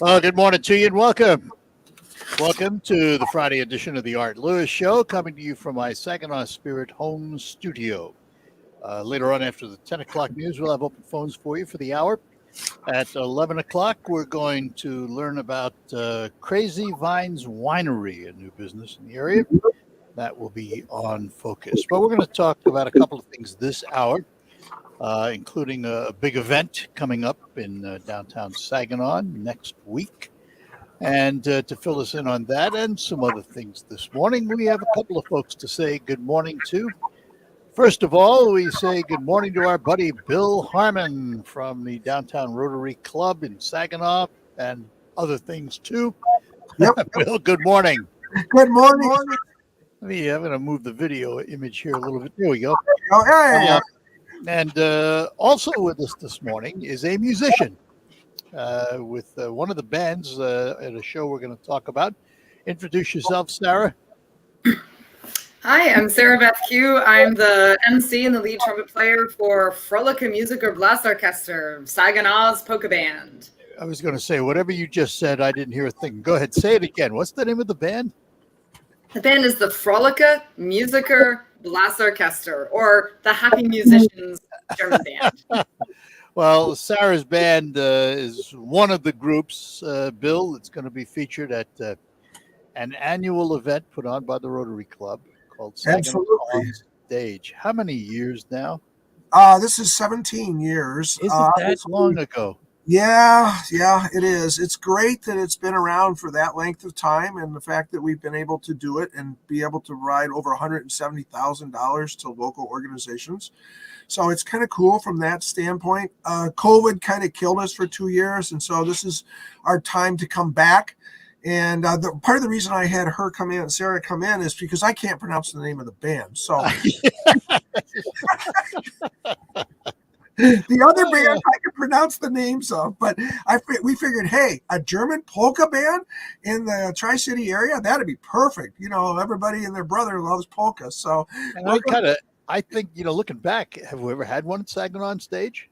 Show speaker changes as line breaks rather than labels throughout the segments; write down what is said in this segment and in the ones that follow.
Well, good morning to you and welcome. Welcome to the Friday edition of the Art Lewis Show, coming to you from my Saginaw Spirit home studio. Later on, after the 10 o'clock news, we'll have open phones for you for the hour. At 11 o'clock, we're going to learn about Crazy Vines Winery, a new business in the area. That will be on focus. But we're going to talk about a couple of things this hour, including a big event coming up in downtown Saginaw next week. And to fill us in on that and some other things this morning, we have a couple of folks to say good morning to. First of all, we say good morning to our buddy Bill Harmon from the Downtown Rotary Club in Saginaw and other things too.
Yep.
Bill, good morning.
Good morning.
I'm going to move the video image here a little bit. There we go.
Oh, hey.
And also with us this morning is a musician with one of the bands at a show we're going to talk about. Introduce yourself, Sarah.
Hi, I'm Sarah Beth Q. I'm the MC and the lead trumpet player for Frolica Musiker Blast Orchestra, Saginaw's polka band.
I was going to say, whatever you just said, I didn't hear a thing. Go ahead, say it again. What's the name of the band?
The band is the Frolica Musiker Blast Orchestra, or the Happy Musicians German band.
Well, Sarah's band is one of the groups, Bill, that's going to be featured at an annual event put on by the Rotary Club called Saginaw On Stage. How many years now?
This is 17 years.
Isn't that long ago?
Yeah, it is. It's great that it's been around for that length of time, and the fact that we've been able to do it and be able to provide over $170,000 to local organizations. So it's kind of cool from that standpoint. COVID kind of killed us for 2 years, and so this is our time to come back. And part of the reason I had her come in, Sarah come in, is because I can't pronounce the name of the band. So the other band I can pronounce the names of, but we figured, hey, a German polka band in the Tri-City area, that'd be perfect. You know, everybody and their brother loves polka. So
I think, looking back, have we ever had one at Saginaw On Stage?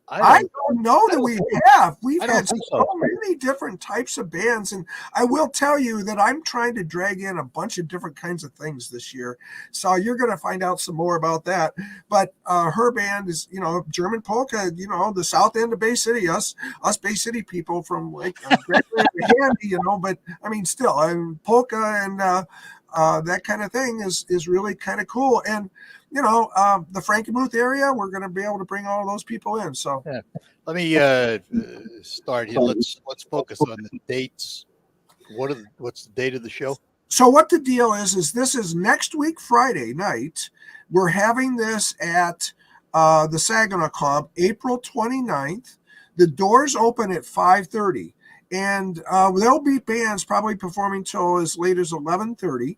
I don't know that we have. We've had so many different types of bands. And I will tell you that I'm trying to drag in a bunch of different kinds of things this year. So you're going to find out some more about that. But her band is, German polka, the south end of Bay City, us Bay City people from like Gregory to Handy, but I mean, still, polka and that kind of thing is really kind of cool. And the Frankenmuth area, we're going to be able to bring all of those people in. So
let me start here. Let's focus on the dates. What's the date of the show?
So what the deal is this is next week, Friday night. We're having this at the Saginaw Club, April 29th. The doors open at 5:30. And there'll be bands probably performing till as late as 11:30.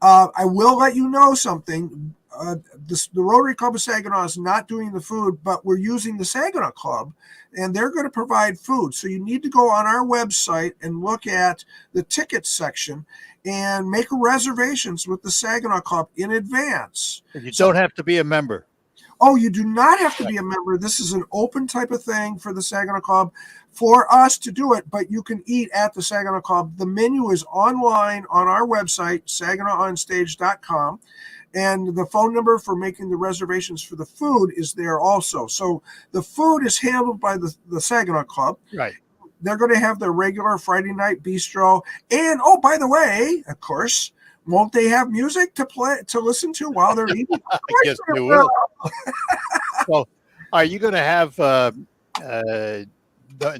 I will let you know something. The Rotary Club of Saginaw is not doing the food, but we're using the Saginaw Club, and they're going to provide food. So you need to go on our website and look at the tickets section and make reservations with the Saginaw Club in advance.
And you don't have to be a member.
Oh, you do not have to be a member. This is an open type of thing for the Saginaw Club for us to do it, but you can eat at the Saginaw Club. The menu is online on our website, saginaw.onstage.com, and the phone number for making the reservations for the food is there also. So the food is handled by the Saginaw Club.
Right.
They're going to have their regular Friday night bistro. And, oh, by the way, of course, won't they have music to listen to while they're eating?
I guess they will. So, are you going to have,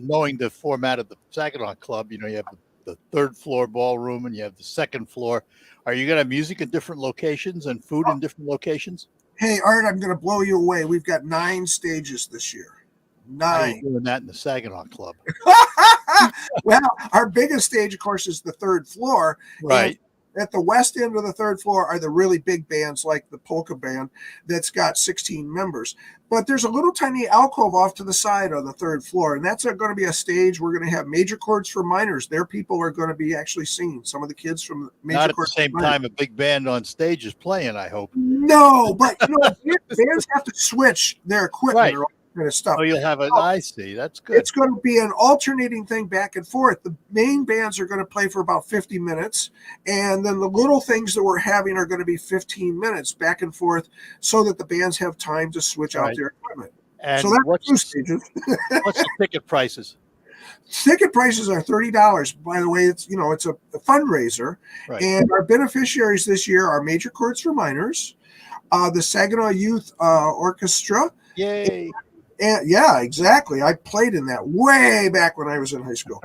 knowing the format of the Saginaw Club, you have the third floor ballroom and you have the second floor. Are you going to have music in different locations and food in different locations?
Hey, Art, I'm going to blow you away. We've got 9 stages this year. 9.
How are you doing that in the Saginaw Club?
Well, our biggest stage, of course, is the third floor.
Right.
at the west end of the third floor are the really big bands like the polka band that's got 16 members. But there's a little tiny alcove off to the side on the third floor, and that's going to be a stage. We're going to have major chords for minors. Their people are going to be actually singing. Some of the kids from major
Not at the
chords
same time a big band on stage is playing, I hope.
No, but bands have to switch their equipment or all that kind of stuff.
Oh, you'll have it. I see. That's good.
It's going to be an alternating thing back and forth. The main bands are going to play for about 50 minutes, and then the little things that we're having are going to be 15 minutes back and forth so that the bands have time to switch out their equipment.
And
so that's
what's
2 stages.
what's the ticket prices?
Ticket prices are $30. By the way, it's a fundraiser, and our beneficiaries this year are Major Chords for Minors, the Saginaw Youth Orchestra.
Yay!
And yeah, exactly. I played in that way back when I was in high school.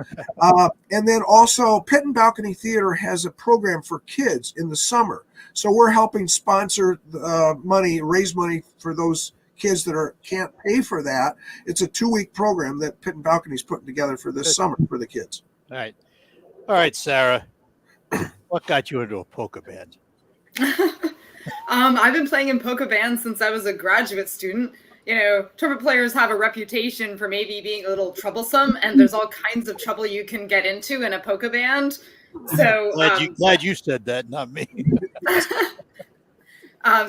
And then also Pit and Balcony Theater has a program for kids in the summer. So we're helping sponsor raise money for those kids that can't pay for that. It's a 2-week program that Pit and Balcony's putting together for this summer for the kids.
All right, Sarah. What got you into a polka band?
I've been playing in polka bands since I was a graduate student. Trumpet players have a reputation for maybe being a little troublesome, and there's all kinds of trouble you can get into in a polka band. So
glad you said that, not me.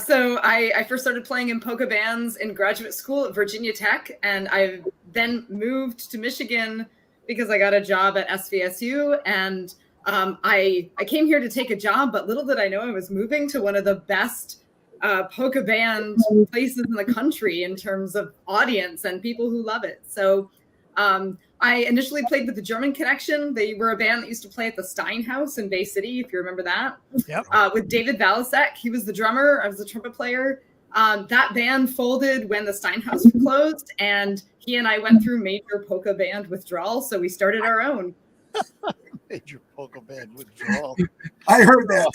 So I first started playing in polka bands in graduate school at Virginia Tech, and I then moved to Michigan because I got a job at SVSU, and I came here to take a job, but little did I know I was moving to one of the best polka band places in the country in terms of audience and people who love it. So I initially played with the German Connection. They were a band that used to play at the Steinhaus in Bay City, if you remember that.
Yep.
With David Valasek. He was the drummer. I was the trumpet player. That band folded when the Steinhaus closed, and he and I went through major polka band withdrawal, so we started our own.
Major polka band withdrawal.
I heard that.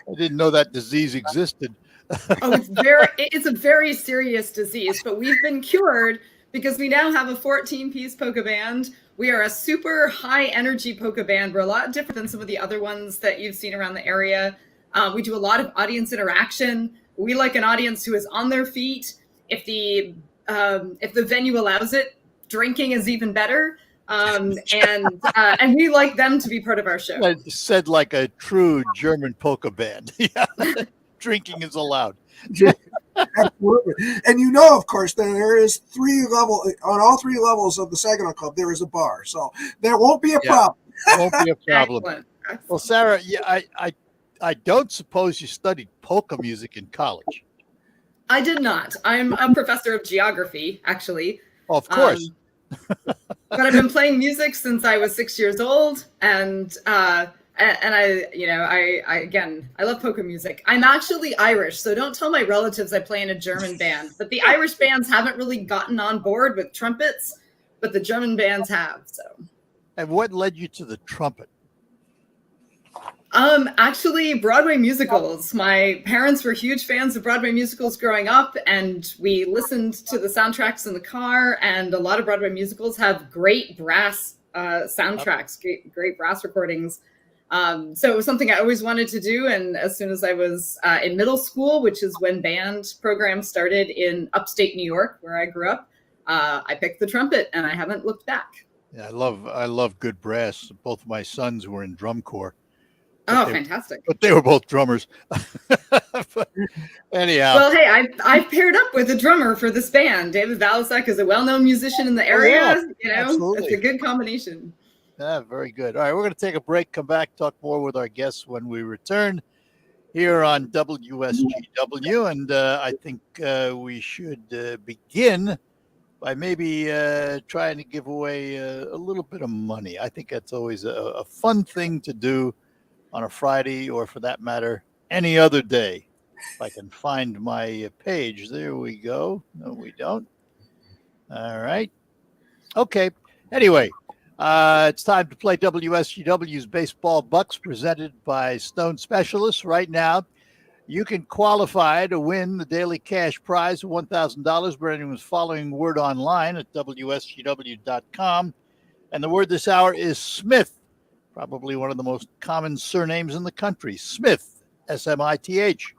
I didn't know that disease existed.
It's a very serious disease, but we've been cured because we now have a 14-piece polka band. We are a super high energy polka band. We're a lot different than some of the other ones that you've seen around the area. We do a lot of audience interaction. We like an audience who is on their feet. If the venue allows it, drinking is even better. And we like them to be part of our show.
I said like a true German polka band. Yeah. Drinking is allowed.
Absolutely. And of course, that there is 3 levels on all 3 levels of the Saginaw Club. There is a bar, so there won't be a problem.
Won't be a problem.
Excellent.
Well, Sarah, I don't suppose you studied polka music in college.
I did not. I'm a professor of geography, actually.
Oh, of course.
But I've been playing music since I was 6 years old, and I love polka music. I'm actually Irish, so don't tell my relatives I play in a German band. But the Irish bands haven't really gotten on board with trumpets, but the German bands have. So.
And what led you to the trumpet?
Actually, Broadway musicals. My parents were huge fans of Broadway musicals growing up, and we listened to the soundtracks in the car, and a lot of Broadway musicals have great brass soundtracks, great brass recordings. So it was something I always wanted to do, and as soon as I was in middle school, which is when band programs started in upstate New York, where I grew up, I picked the trumpet, and I haven't looked back.
Yeah, I love good brass. Both of my sons were in drum corps.
Fantastic.
But they were both drummers. But anyhow.
Well, hey, I've paired up with a drummer for this band. David Valasek is a well-known musician in the area.
Absolutely.
It's a good combination.
Yeah, very good. All right, we're going to take a break, come back, talk more with our guests when we return here on WSGW. And I think we should begin by maybe trying to give away a little bit of money. I think that's always a fun thing to do on a Friday, or for that matter, any other day. If I can find my page. There we go. No, we don't. All right. Okay. Anyway, it's time to play WSGW's Baseball Bucks, presented by Stone Specialists. Right now, you can qualify to win the daily cash prize of $1,000 for anyone who's following word online at WSGW.com. And the word this hour is Smith. probably one of the most common surnames in the country. Smith, S-M-I-T-H.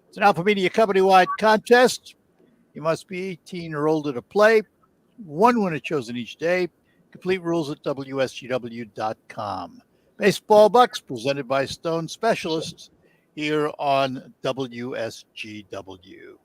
It's an Alpha Media company-wide contest. You must be 18 or older to play. One winner chosen each day. Complete rules at WSGW.com. Baseball Bucks presented by Stone Specialists here on WSGW.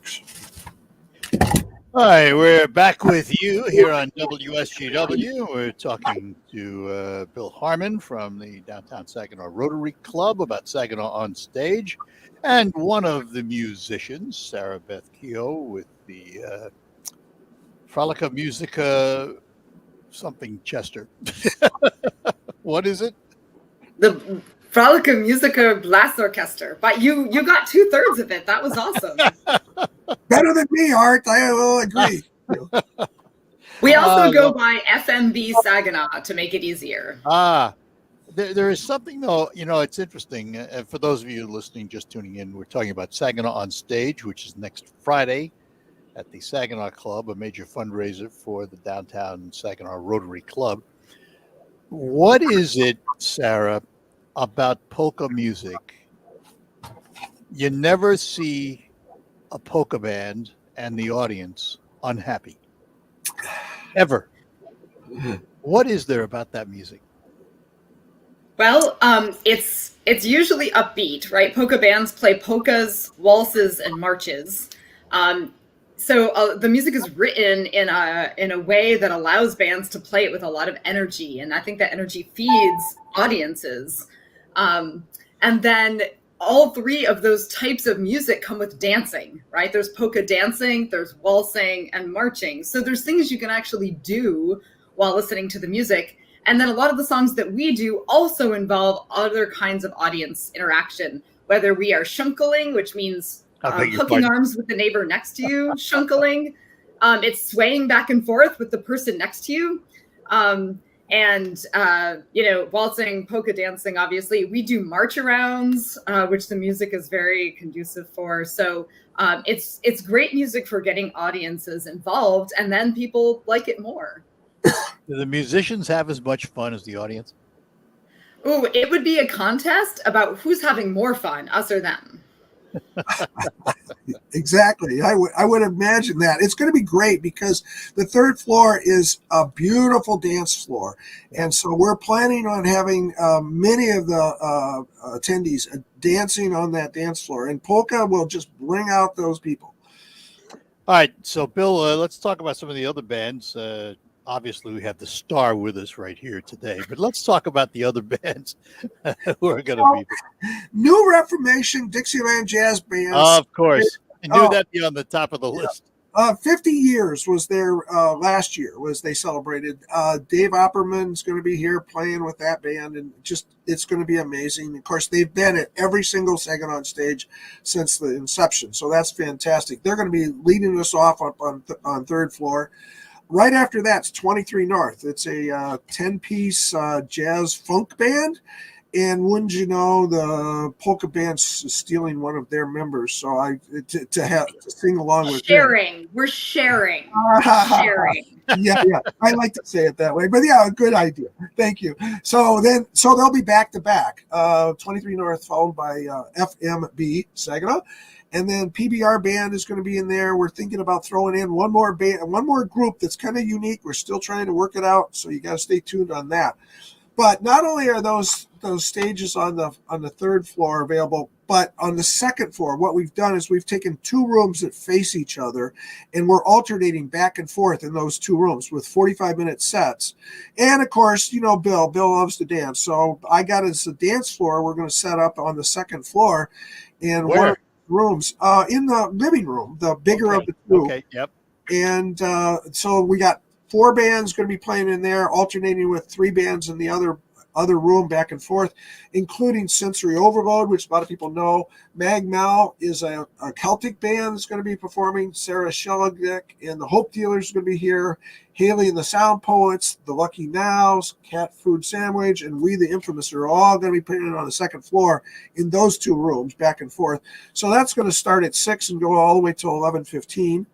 folks.
Hi, we're back with you here on WSGW. We're talking to Bill Harmon from the Downtown Saginaw Rotary Club about Saginaw On Stage, and one of the musicians, Sarah Beth Keogh, with the Frolica Musica something Chester. What is it?
The Frolica Musica Blast Orchestra. But you got 2/3 of it. That was awesome.
Better than me, Art. I will agree.
We also go by FMB Saginaw to make it easier.
There is something, though, it's interesting. For those of you listening, just tuning in, we're talking about Saginaw On Stage, which is next Friday at the Saginaw Club, a major fundraiser for the Downtown Saginaw Rotary Club. What is it, Sarah, about polka music? You never see a polka band and the audience unhappy. Ever. What is there about that music?
Well, it's usually upbeat, right? Polka bands play polkas, waltzes, and marches. So the music is written in a way that allows bands to play it with a lot of energy, and I think that energy feeds audiences. And then all three of those types of music come with dancing, right? There's polka dancing, there's waltzing, and marching. So there's things you can actually do while listening to the music. And then a lot of the songs that we do also involve other kinds of audience interaction, whether we are shunkling, which means hooking arms with the neighbor next to you, shunkling. It's swaying back and forth with the person next to you. Waltzing, polka dancing, obviously. We do march arounds, which the music is very conducive for. So it's great music for getting audiences involved, and then people like it more.
Do the musicians have as much fun as the audience?
Oh, it would be a contest about who's having more fun, us or them.
Exactly. I would imagine that. It's going to be great because the third floor is a beautiful dance floor. And so we're planning on having many of the attendees dancing on that dance floor. And polka will just bring out those people.
All right. So, Bill, let's talk about some of the other bands. Obviously, we have the star with us right here today, but let's talk about the other bands who are going to be.
New Reformation Dixieland Jazz Band.
Of course. I knew that'd be on the top of the list.
50 years was their last year, was they celebrated. Dave Opperman's going to be here playing with that band, and it's going to be amazing. Of course, they've been at every single Saginaw On Stage since the inception, so that's fantastic. They're going to be leading us off up on third floor. Right after that's 23 North. It's a 10-piece jazz funk band. And wouldn't you know, the polka band's stealing one of their members. So to sing along with
sharing. We're sharing. Sharing.
Yeah. I like to say it that way. But yeah, good idea. Thank you. So they'll be back to back. 23 North followed by FMB Saginaw. And then PBR band is going to be in there. We're thinking about throwing in one more group that's kind of unique. We're still trying to work it out, so you got to stay tuned on that. But not only are those stages on the third floor available, but on the second floor, what we've done is we've taken two rooms that face each other, and we're alternating back and forth in those two rooms with 45-minute sets. And of course, Bill loves to dance, so I got us a dance floor. We're going to set up on the second floor, and
Where?
Rooms in the living room, the bigger of the two.
Okay, yep.
And so we got 4 bands going to be playing in there, alternating with 3 bands in the other room back and forth, including Sensory Overload, which a lot of people know. Mag Mal is a Celtic band that's going to be performing. Sarah Shellick and the Hope Dealers are going to be here. Haley and the Sound Poets, the Lucky Nows, Cat Food Sandwich, and We the Infamous are all going to be playing on the second floor in those 2 rooms back and forth. So that's going to start at 6 and go all the way till 11:15.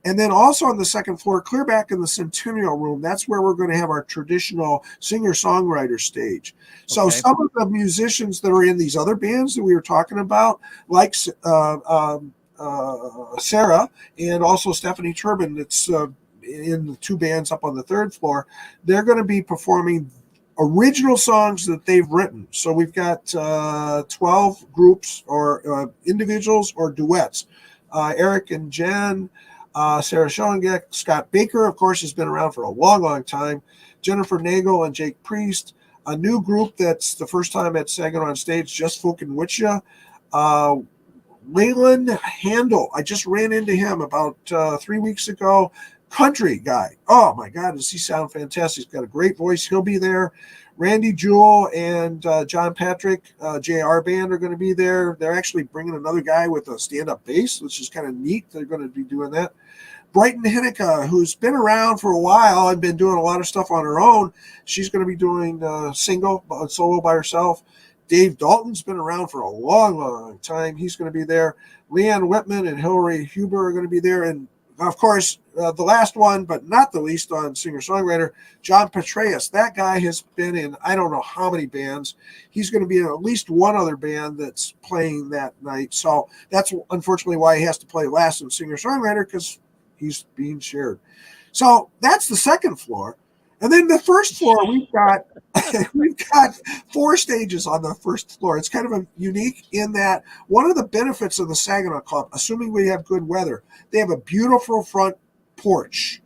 And then also on the second floor, clear back in the Centennial Room, that's where we're going to have our traditional singer-songwriter stage. So some of the musicians that are in these other bands that we were talking about, like Sarah and also Stephanie Turbin, that's in the 2 bands up on the third floor, they're going to be performing original songs that they've written. So we've got 12 groups or individuals or duets Eric and Jen, Sarah Schoengeck, Scott Baker, of course, has been around for a long, long time, Jennifer Nagel and Jake Priest, a new group that's the first time at Saginaw on Stage, Just Fucking Witcha. Leyland Handel, I just ran into him about 3 weeks ago. Country guy. Oh my God, does he sound fantastic? He's got a great voice. He'll be there. Randy Jewell and John Patrick, JR Band are going to be there. They're actually bringing another guy with a stand-up bass, which is kind of neat. They're going to be doing that. Brighton Hinneka, who's been around for a while and been doing a lot of stuff on her own. She's going to be doing solo by herself. Dave Dalton's been around for a long, long time. He's going to be there. Leanne Whitman and Hillary Huber are going to be there. And, of course, the last one, but not the least on singer-songwriter, John Petraeus. That guy has been in I don't know how many bands. He's going to be in at least one other band that's playing that night. So that's unfortunately why he has to play last in singer-songwriter, because he's being shared. So that's the second floor. And then the first floor, we've got 4 stages on the first floor. It's kind of unique in that one of the benefits of the Saginaw Club, assuming we have good weather, they have a beautiful front porch.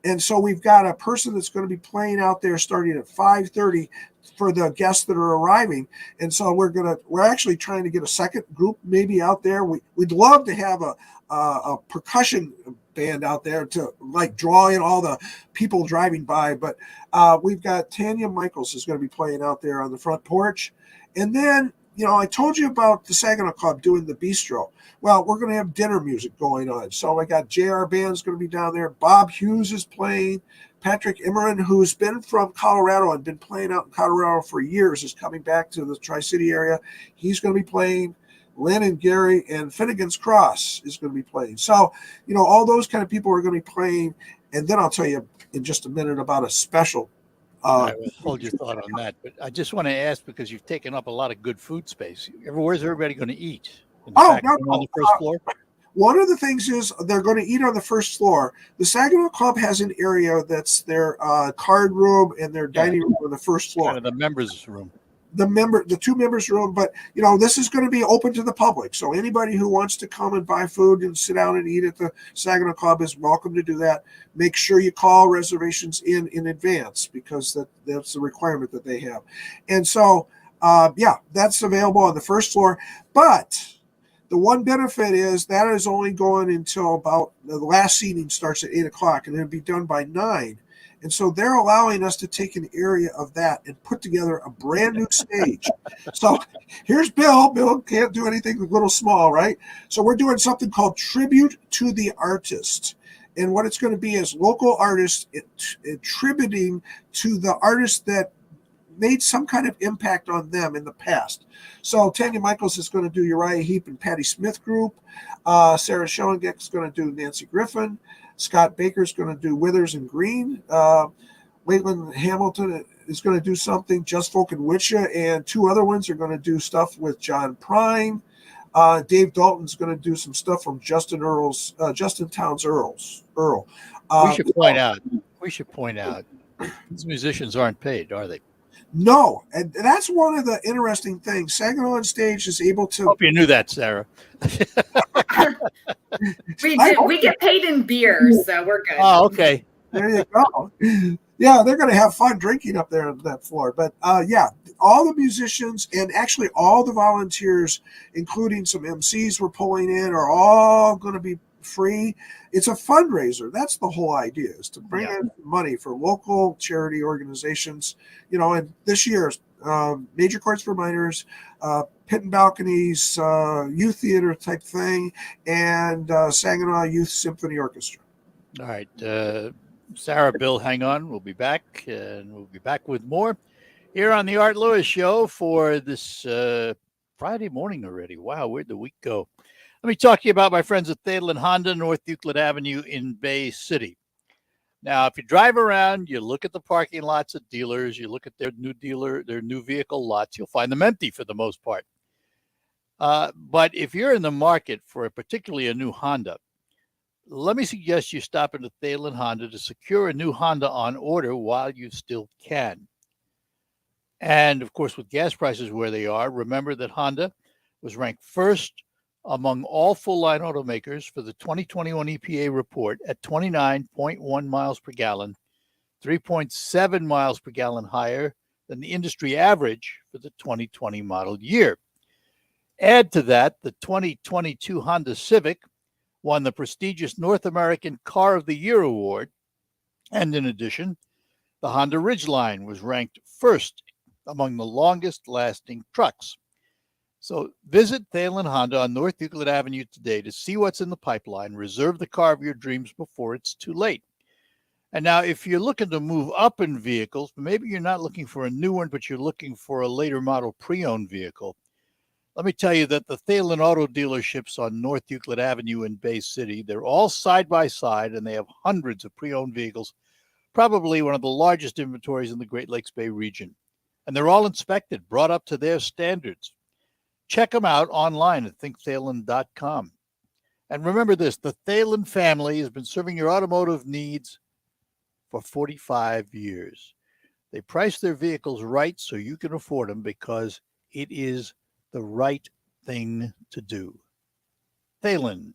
And so we've got a person that's going to be playing out there starting at 5:30 for the guests that are arriving. And so we're actually trying to get a second group maybe out there. We'd love to have a percussion band out there to like draw in all the people driving by, but we've got Tanya Michaels is going to be playing out there on the front porch. And then, I told you about the Saginaw Club doing the bistro. Well, we're going to have dinner music going on. So I got JR Band's going to be down there. Bob Hughes is playing. Patrick Immerin, who's been from Colorado and been playing out in Colorado for years, is coming back to the Tri-City area. He's going to be playing. Lynn and Gary and Finnegan's Cross is going to be playing. So, all those kind of people are going to be playing. And then I'll tell you in just a minute about a special.
I will hold your thought on that. But I just want to ask, because you've taken up a lot of good food space. Where's everybody going to eat? In the back room on the first floor?
One of the things is they're going to eat on the first floor. The Saginaw Club has an area that's their card room and their dining room on the first floor.
Kind of the members' room.
The 2 members room, but this is going to be open to the public. So anybody who wants to come and buy food and sit down and eat at the Saginaw Club is welcome to do that. Make sure you call reservations in advance, because that's the requirement that they have. And so, that's available on the first floor. But the one benefit is that is only going until about the last seating starts at 8:00, and it'll be done by 9. And so they're allowing us to take an area of that and put together a brand new stage. So here's Bill. Bill can't do anything a little small, right? So we're doing something called Tribute to the Artist. And what it's going to be is local artists attributing to the artists that made some kind of impact on them in the past. So Tanya Michaels is going to do Uriah Heep and Patti Smith group. Sarah Schoengeck is going to do Nancy Griffin. Scott Baker is going to do Withers and Green. Waitland Hamilton is going to do something. Just Folk and Witcha, and 2 other ones are going to do stuff with John Prine. Dave Dalton's going to do some stuff from Justin Towns Earl.
We should point out these musicians aren't paid, are they?
No, and that's one of the interesting things. Saginaw On Stage is able to.
Hope you knew that, Sarah.
We get paid in beer, so we're good.
Oh, okay.
There you go. Yeah, they're going to have fun drinking up there on that floor. But all the musicians and actually all the volunteers, including some MCs we're pulling in, are all going to be free. It's a fundraiser. That's the whole idea, is to bring in money for local charity organizations. And this year, Major Chords for Minors, Pit and Balconies, youth theater type thing, and Saginaw Youth Symphony Orchestra.
All right. Sarah, Bill, hang on. We'll be back, and we'll be back with more here on the Art Lewis Show for this Friday morning already. Wow, where'd the week go? Let me talk to you about my friends at Thalen Honda, North Euclid Avenue in Bay City. Now, if you drive around, you look at the parking lots of dealers, you look at their new vehicle lots, you'll find them empty for the most part. But if you're in the market for particularly a new Honda, let me suggest you stop into Thalen Honda to secure a new Honda on order while you still can. And of course, with gas prices where they are, remember that Honda was ranked first among all full-line automakers for the 2021 EPA report at 29.1 miles per gallon, 3.7 miles per gallon higher than the industry average for the 2020 model year. Add to that, the 2022 Honda Civic won the prestigious North American Car of the Year award, and in addition, the Honda Ridgeline was ranked first among the longest-lasting trucks. So visit Thalen Honda on North Euclid Avenue today to see what's in the pipeline. Reserve the car of your dreams before it's too late. And now, if you're looking to move up in vehicles, maybe you're not looking for a new one, but you're looking for a later model pre-owned vehicle, let me tell you that the Thalen Auto dealerships on North Euclid Avenue in Bay City, they're all side by side, and they have hundreds of pre-owned vehicles, probably one of the largest inventories in the Great Lakes Bay region. And they're all inspected, brought up to their standards. Check them out online at thinkthalen.com. And remember this, the Thalen family has been serving your automotive needs for 45 years. They price their vehicles right so you can afford them because it is the right thing to do. Thalen.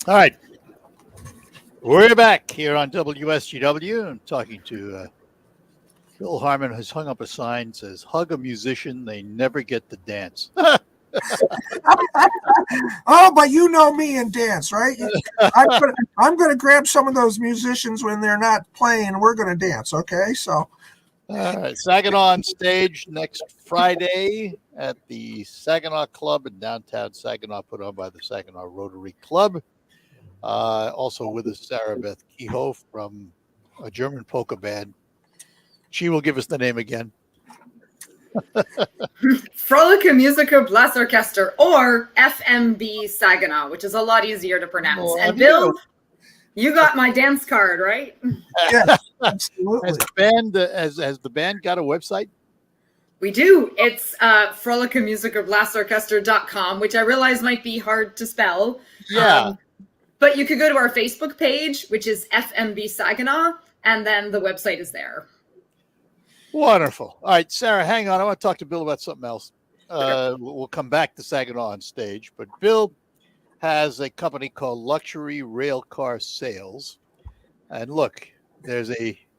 All right. We're back here on WSGW. I'm talking to Bill Harmon, has hung up a sign that says, "Hug a musician, they never get to dance."
Oh, but you know me and dance, right? I'm gonna grab some of those musicians when they're not playing, and we're gonna dance. Okay, so.
All right, Saginaw On Stage next Friday at the Saginaw Club in downtown Saginaw, put on by the Saginaw Rotary Club. Also with us, Sarah Beth Kehoe from a German polka band. She will give us the name again.
Frolica Musica Blasorchester, or FMB Saginaw, which is a lot easier to pronounce.
Oh,
and Bill, you got my dance card, right?
Yes, absolutely.
Has the band got a website?
We do. It's frolicamusicablasorchester.com, which I realize might be hard to spell.
Yeah.
But you could go to our Facebook page, which is FMB Saginaw, and then the website is there.
Wonderful. All right, Sarah, hang on. I want to talk to Bill about something else. We'll come back to Saginaw On Stage, but Bill has a company called Luxury Rail Car Sales. And look,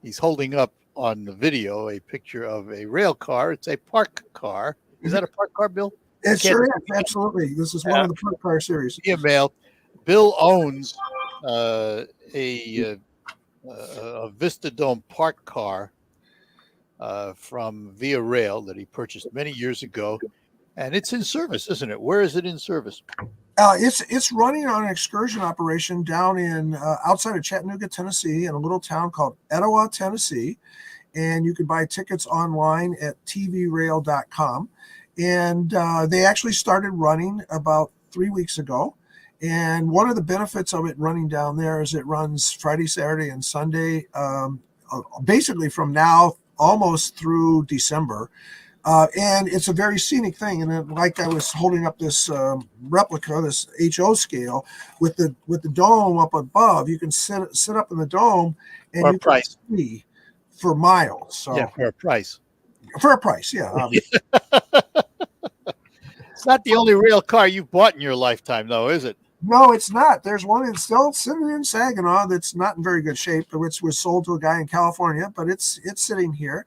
he's holding up on the video a picture of a rail car. It's a park car. Is that a park car, Bill?
It sure is. Absolutely. This is one of the park car series.
Email. Bill owns a Vista Dome park car from Via Rail that he purchased many years ago, and it's in service, isn't it? Where is it in service?
It's running on an excursion operation down in outside of Chattanooga, Tennessee, in a little town called Etowah, Tennessee, and you can buy tickets online at tvrail.com. And they actually started running about 3 weeks ago. And one of the benefits of it running down there is it runs Friday, Saturday, and Sunday, basically from now almost through December. And it's a very scenic thing. And like I was holding up this replica, this HO scale with the dome up above, you can sit up in the dome and you can see for miles. So
yeah, for a price.
For a price, yeah. Obviously.
It's not the only rail car you've bought in your lifetime, though, is it?
No, it's not. There's one that's still sitting in Saginaw that's not in very good shape, which was sold to a guy in California, but it's sitting here.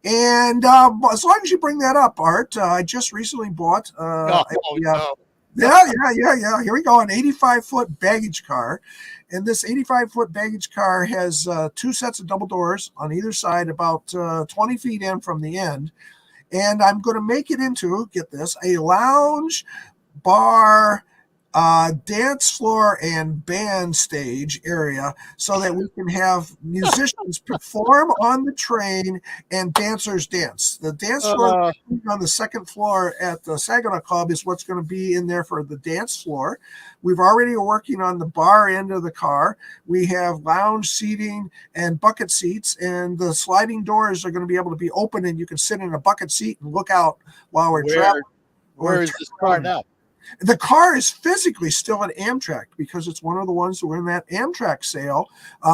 And as long as you bring that up, Art, I just recently bought
No.
Yeah. Here we go, an 85-foot baggage car. And this 85-foot baggage car has 2 sets of double doors on either side, about 20 feet in from the end. And I'm going to make it into, get this, a lounge, bar, dance floor and band stage area so that we can have musicians perform on the train and dancers dance. The dance floor on the second floor at the Saginaw Club is what's going to be in there for the dance floor. We've already working on the bar end of the car. We have lounge seating and bucket seats, and the sliding doors are going to be able to be open, and you can sit in a bucket seat and look out while we're traveling.
Where is this car now?
The car is physically still at Amtrak because it's one of the ones that were in that Amtrak sale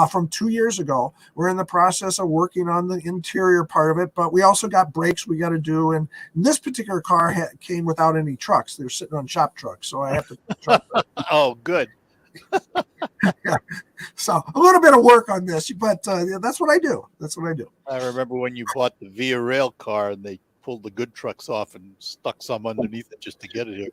from 2 years ago. We're in the process of working on the interior part of it, but we also got brakes we got to do. And this particular car came without any trucks. They're sitting on shop trucks, so I have to truck them.
Oh, good.
Yeah. So a little bit of work on this, but that's what I do. That's what I do.
I remember when you bought the Via Rail car and they pulled the good trucks off and stuck some underneath it just to get it here.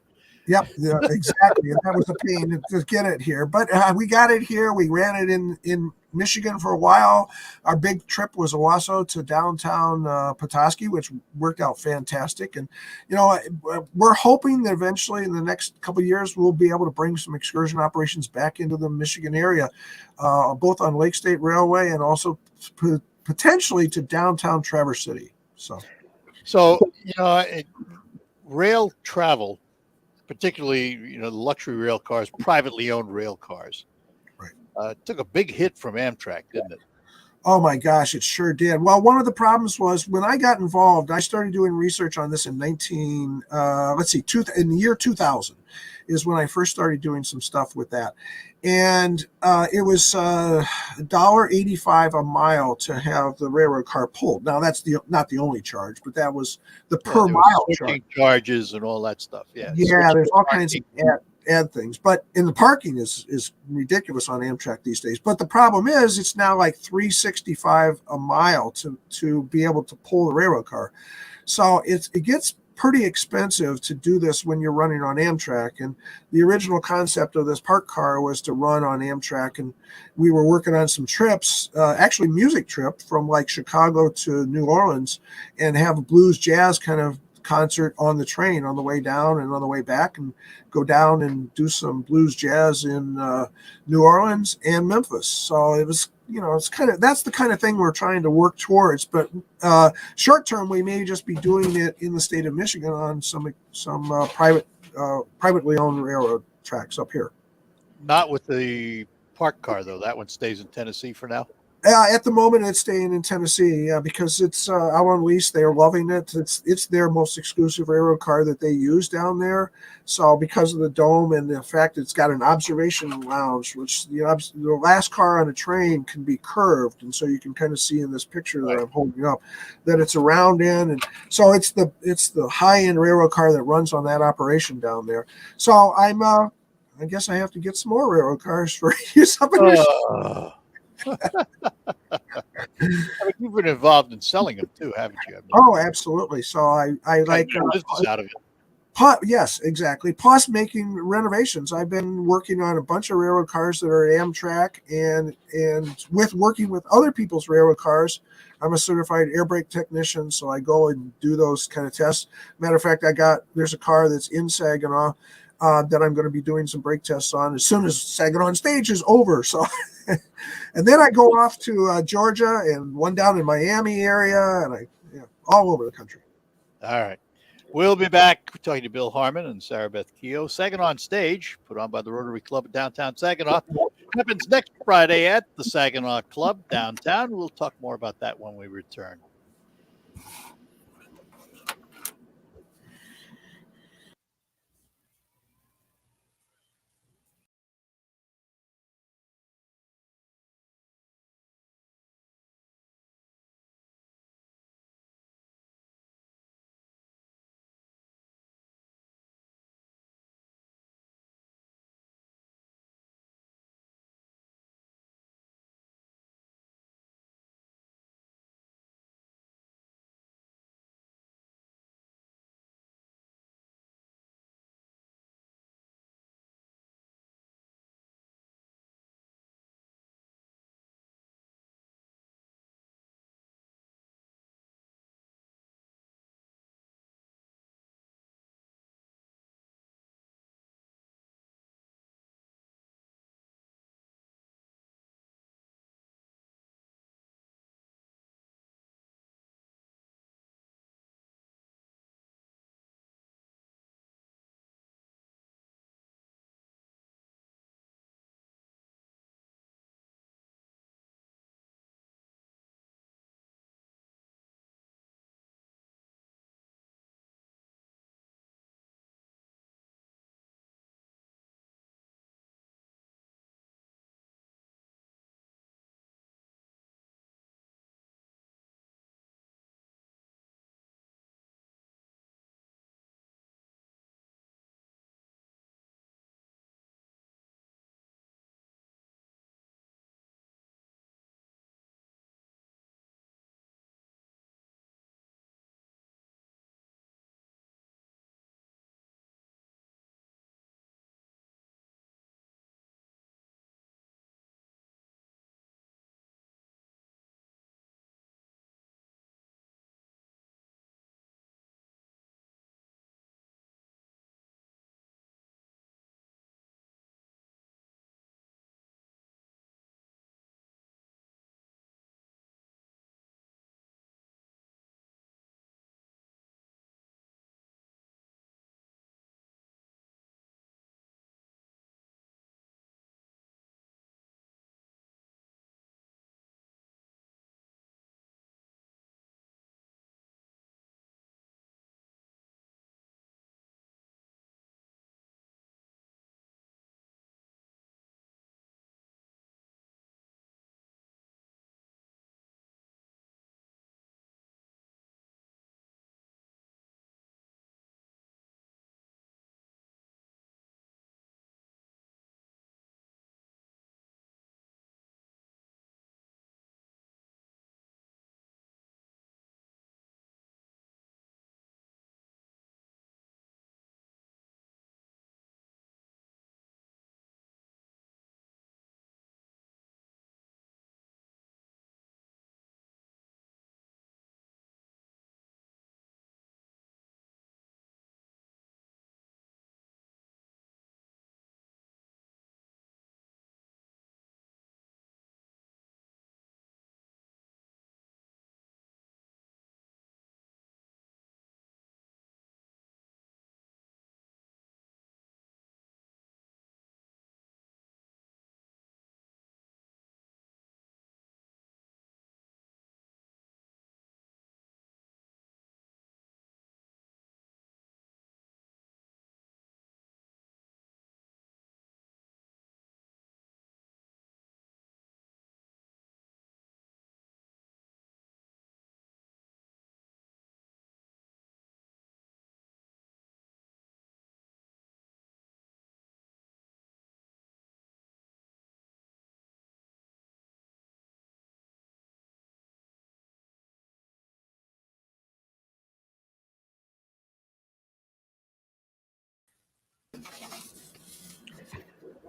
Yep, yeah, exactly. And that was a pain to get it here. But we got it here. We ran it in Michigan for a while. Our big trip was Owasso to downtown Petoskey, which worked out fantastic. And, we're hoping that eventually in the next couple of years, we'll be able to bring some excursion operations back into the Michigan area, both on Lake State Railway and also potentially to downtown Traverse City. So
rail travel, particularly, the luxury rail cars, privately owned rail cars, right, took a big hit from Amtrak, didn't it?
Oh my gosh, it sure did. Well, one of the problems was when I got involved, I started doing research on this in in the year 2000 is when I first started doing some stuff with that. And it was $1.85 a mile to have the railroad car pulled. Now, that's not the only charge, but that was the per mile charge.
Charges and all that stuff. Yeah,
there's all kinds of add things. But in the parking is ridiculous on Amtrak these days. But the problem is it's now like $3.65 a mile to be able to pull the railroad car. So it gets pretty expensive to do this when you're running on Amtrak. And the original concept of this park car was to run on Amtrak. And we were working on some trips, actually music trip from like Chicago to New Orleans, and have a blues jazz kind of concert on the train on the way down and on the way back, and go down and do some blues jazz in New Orleans and Memphis. So it was, it's kind of, that's the kind of thing we're trying to work towards. But short term, we may just be doing it in the state of Michigan on some privately owned railroad tracks up here.
Not with the park car though. That one stays in Tennessee for now.
At the moment, it's staying in Tennessee, because it's out on lease. They are loving it. It's their most exclusive railroad car that they use down there. So because of the dome and the fact it's got an observation lounge, which the last car on a train can be curved, and so you can kind of see in this picture that I'm holding up that it's a round in, and so it's the high end railroad car that runs on that operation down there. So I guess I have to get some more railroad cars for use up in Michigan.
I mean, you've been involved in selling them too, haven't you?
Oh, absolutely. So I like
business out of it.
Yes, exactly. Plus making renovations. I've been working on a bunch of railroad cars that are Amtrak, and with working with other people's railroad cars. I'm a certified air brake technician, so I go and do those kind of tests. Matter of fact, there's a car that's in Saginaw that I'm going to be doing some brake tests on as soon as Saginaw On Stage is over. So, and then I go off to Georgia, and one down in Miami area, and all over the country.
All right. We'll be back talking to Bill Harmon and Sarah Beth Keogh. Saginaw On Stage, put on by the Rotary Club of downtown Saginaw, happens next Friday at the Saginaw Club downtown. We'll talk more about that when we return.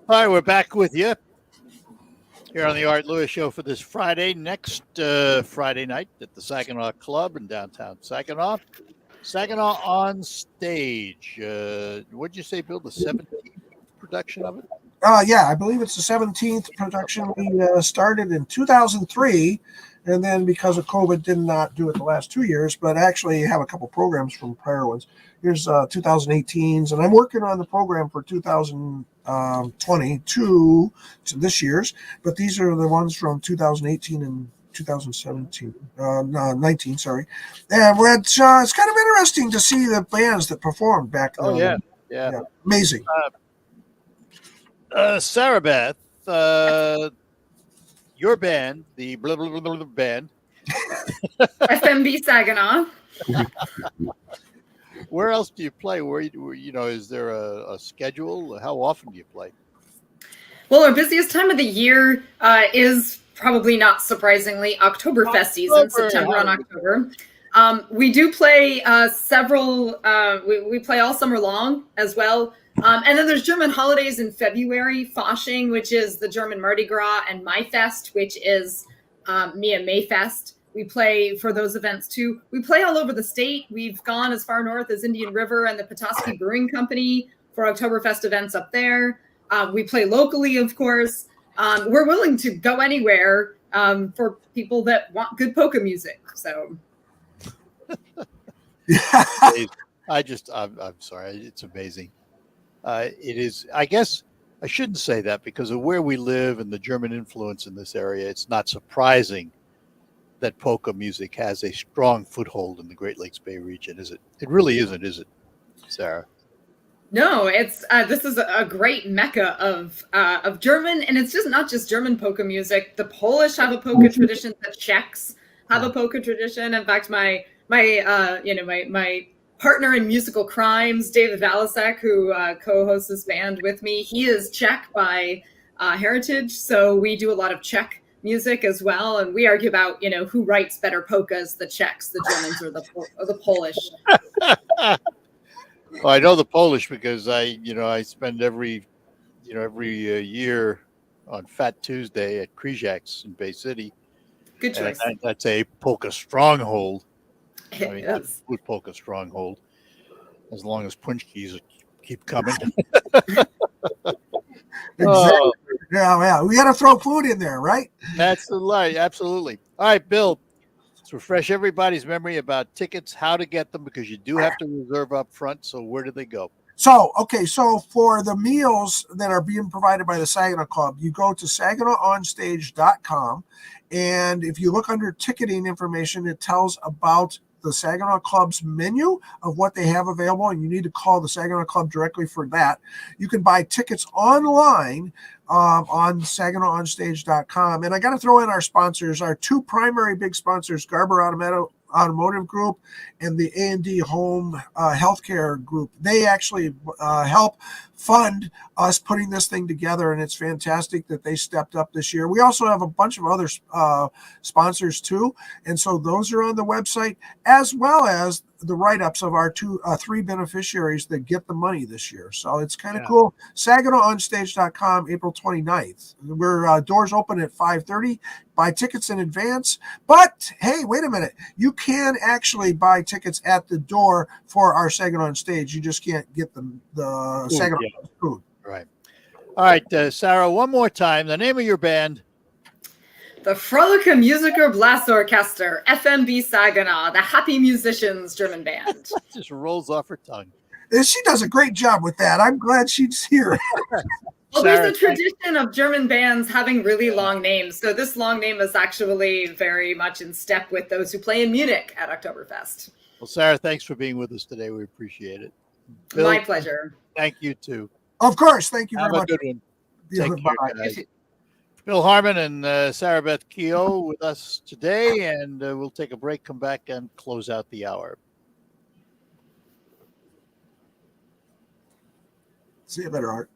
All right, we're back with you here on the Art Lewis Show for this Friday. Next Friday night at the Saginaw Club in downtown Saginaw. Saginaw On Stage. What'd you say, Bill? The 17th production of it?
Yeah, I believe it's the 17th production. We started in 2003, and then because of COVID, did not do it the last 2 years, but actually have a couple programs from prior ones. Here's 2018's, and I'm working on the program for 2022, to this year's, but these are the ones from 2018 and 2017, 19, sorry. And it's kind of interesting to see the bands that performed back then.
Oh, yeah.
Amazing.
Sarah Beth, your band, the blah, blah, blah, blah band.
FMB Saginaw.
Where else do you play? Is there a schedule? How often do you play?
Well, our busiest time of the year is probably not surprisingly Oktoberfest season, September and October. We do play several, we play all summer long as well. And then there's German holidays in February, Fasching, which is the German Mardi Gras, and Maifest, which is Mia Mayfest. We play for those events too. We play all over the state. We've gone as far north as Indian River and the Petoskey Brewing Company for Oktoberfest events up there. We play locally, of course. We're willing to go anywhere for people that want good polka music. So,
I'm sorry, it's amazing. It is. I guess I shouldn't say that because of where we live and the German influence in this area. It's not surprising that polka music has a strong foothold in the Great Lakes Bay region, is it? It really isn't, is it, Sarah?
No, it's this is a great mecca of German, and it's just not just German polka music. The Polish have a polka tradition. The Czechs have a polka tradition. In fact, my partner in musical crimes, David Valasek, who co-hosts this band with me, he is Czech by heritage, so we do a lot of Czech music as well, and we argue about who writes better polkas, the Czechs, the Germans, or the Polish.
Well, I know the Polish because I spend every year on Fat Tuesday at Krzyżak's in Bay City.
Good choice.
And that's a polka stronghold.
It is.
Good polka stronghold. As long as punchkis keep coming.
Exactly. Yeah. We got to throw food in there, right?
That's the lie. Absolutely. All right, Bill. Let's refresh everybody's memory about tickets, how to get them, because you do have to reserve up front. So where do they go?
So for the meals that are being provided by the Saginaw Club, you go to SaginawOnStage.com. And if you look under ticketing information, it tells about the Saginaw Club's menu of what they have available, and you need to call the Saginaw Club directly for that. You can buy tickets online on SaginawOnStage.com. And I got to throw in our sponsors, our two primary big sponsors, Garber Automotive Group and the A&D Home Healthcare Group. They actually help fund us putting this thing together, and it's fantastic that they stepped up this year. We also have a bunch of other sponsors too, and so those are on the website, as well as the write-ups of our three beneficiaries that get the money this year. So it's kind of cool. SaginawOnStage.com, April 29th. We're doors open at 5:30. Buy tickets in advance. But hey, wait a minute. You can actually buy tickets at the door for our Saginaw On Stage. You just can't get the Saginaw food.
Right. All right, Sarah, one more time. The name of your band?
The Fröhliche Musiker Blasorchester, FMB Saginaw, the Happy Musicians German band.
Just rolls off her tongue.
She does a great job with that. I'm glad she's here.
Well, there's a tradition of German bands having really long names. So this long name is actually very much in step with those who play in Munich at Oktoberfest.
Well, Sarah, thanks for being with us today. We appreciate it. Bill,
my pleasure.
Thank you, too.
Of course. Thank you very much.
Have a good one. Take care, guys. Bill Harmon and Sarah Beth Keogh with us today, and we'll take a break, come back, and close out the hour.
See you later, Art.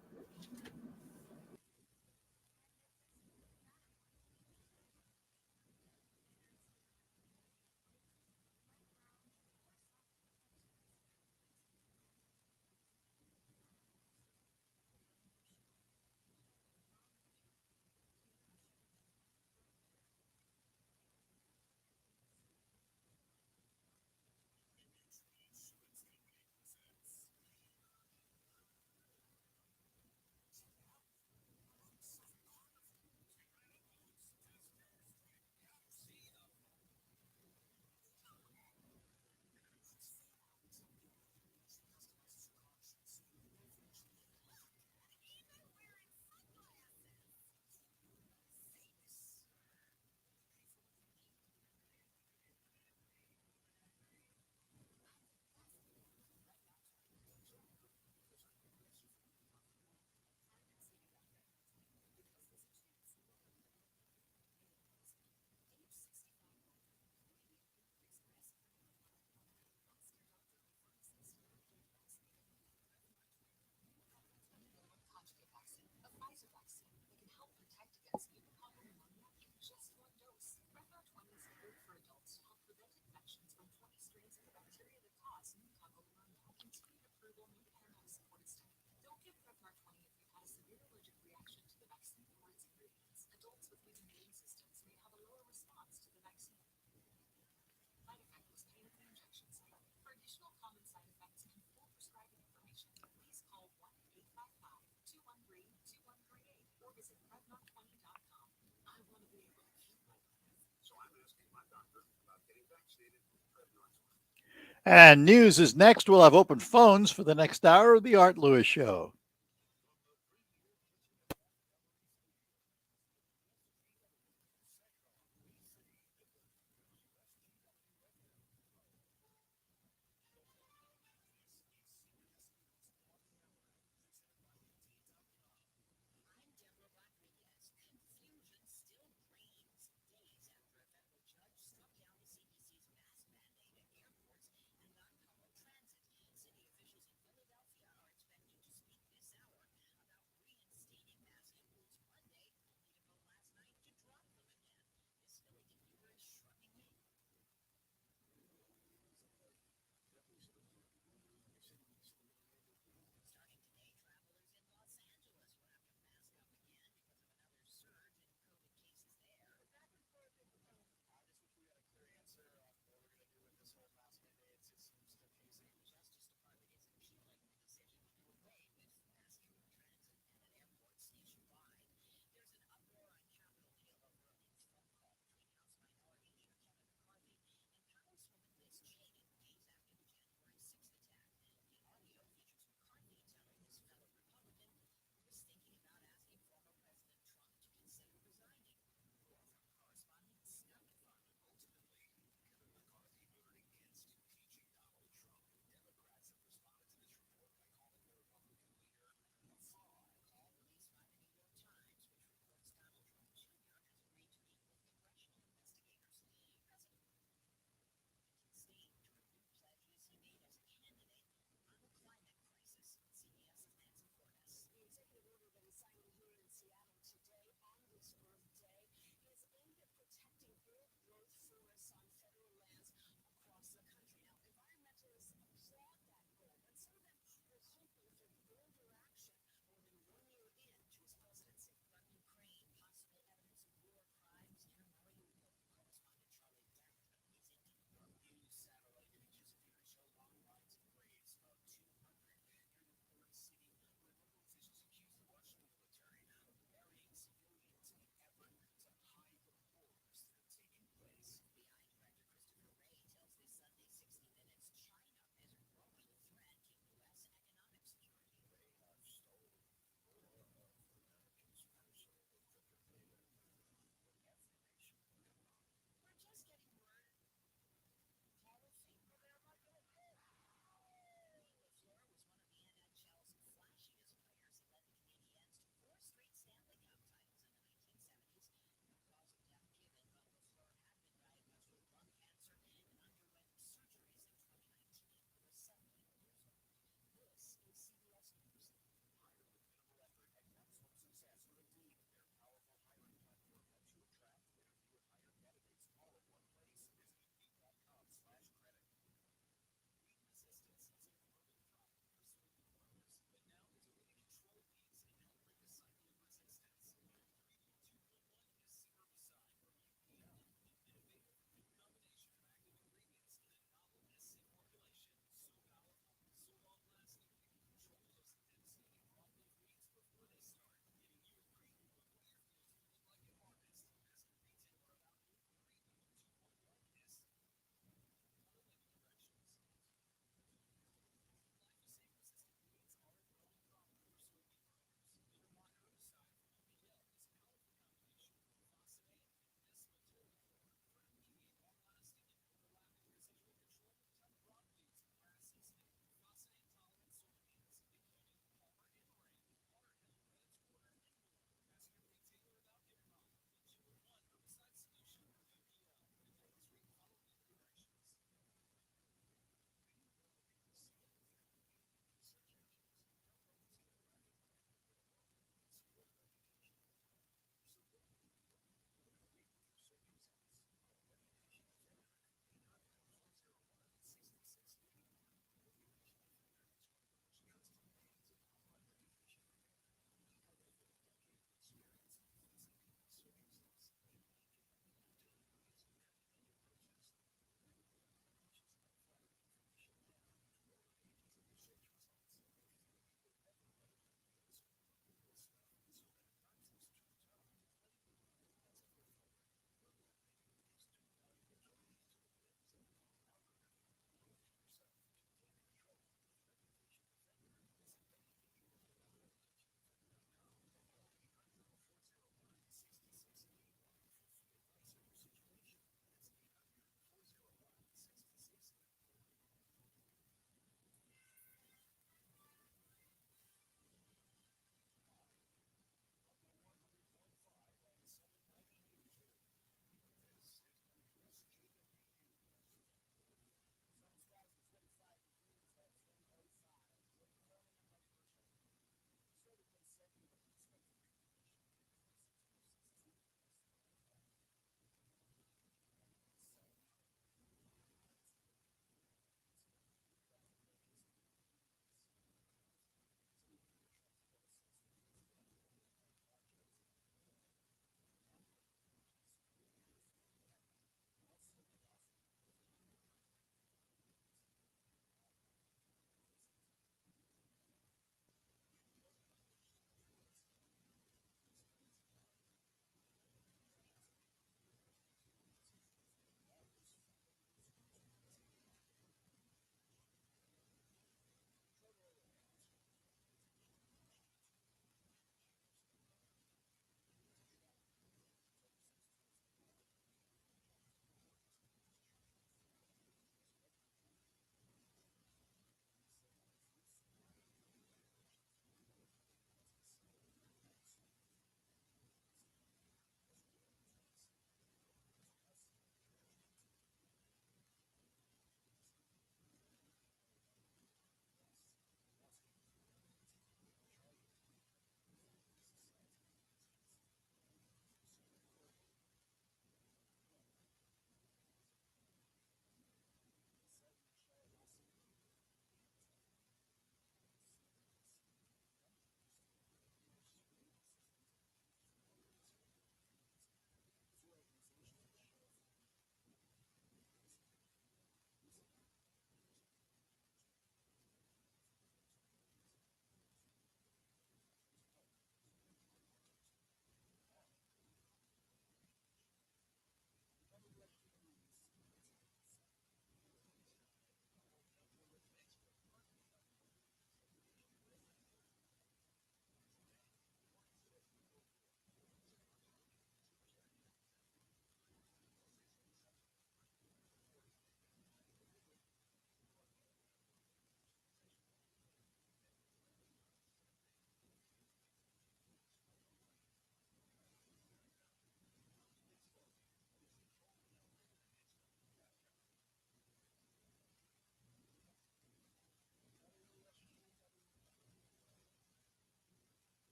And news is next. We'll have open phones for the next hour of the Art Lewis Show.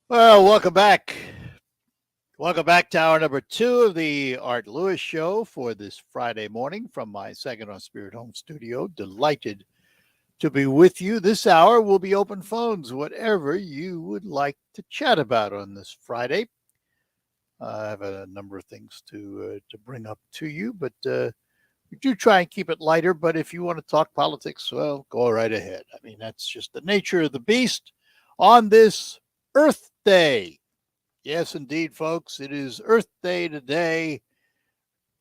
Well, welcome back. Welcome back to hour number 2 of the Art Lewis Show for this Friday morning from my Saginaw Spirit Home Studio. Delighted to be with you. This hour will be open phones, whatever you would like to chat about on this Friday. I have a number of things to bring up to you, but we do try and keep it lighter. But if you want to talk politics, well, go right ahead. I mean, that's just the nature of the beast on this Earth Day. Yes, indeed, folks. It is Earth Day today.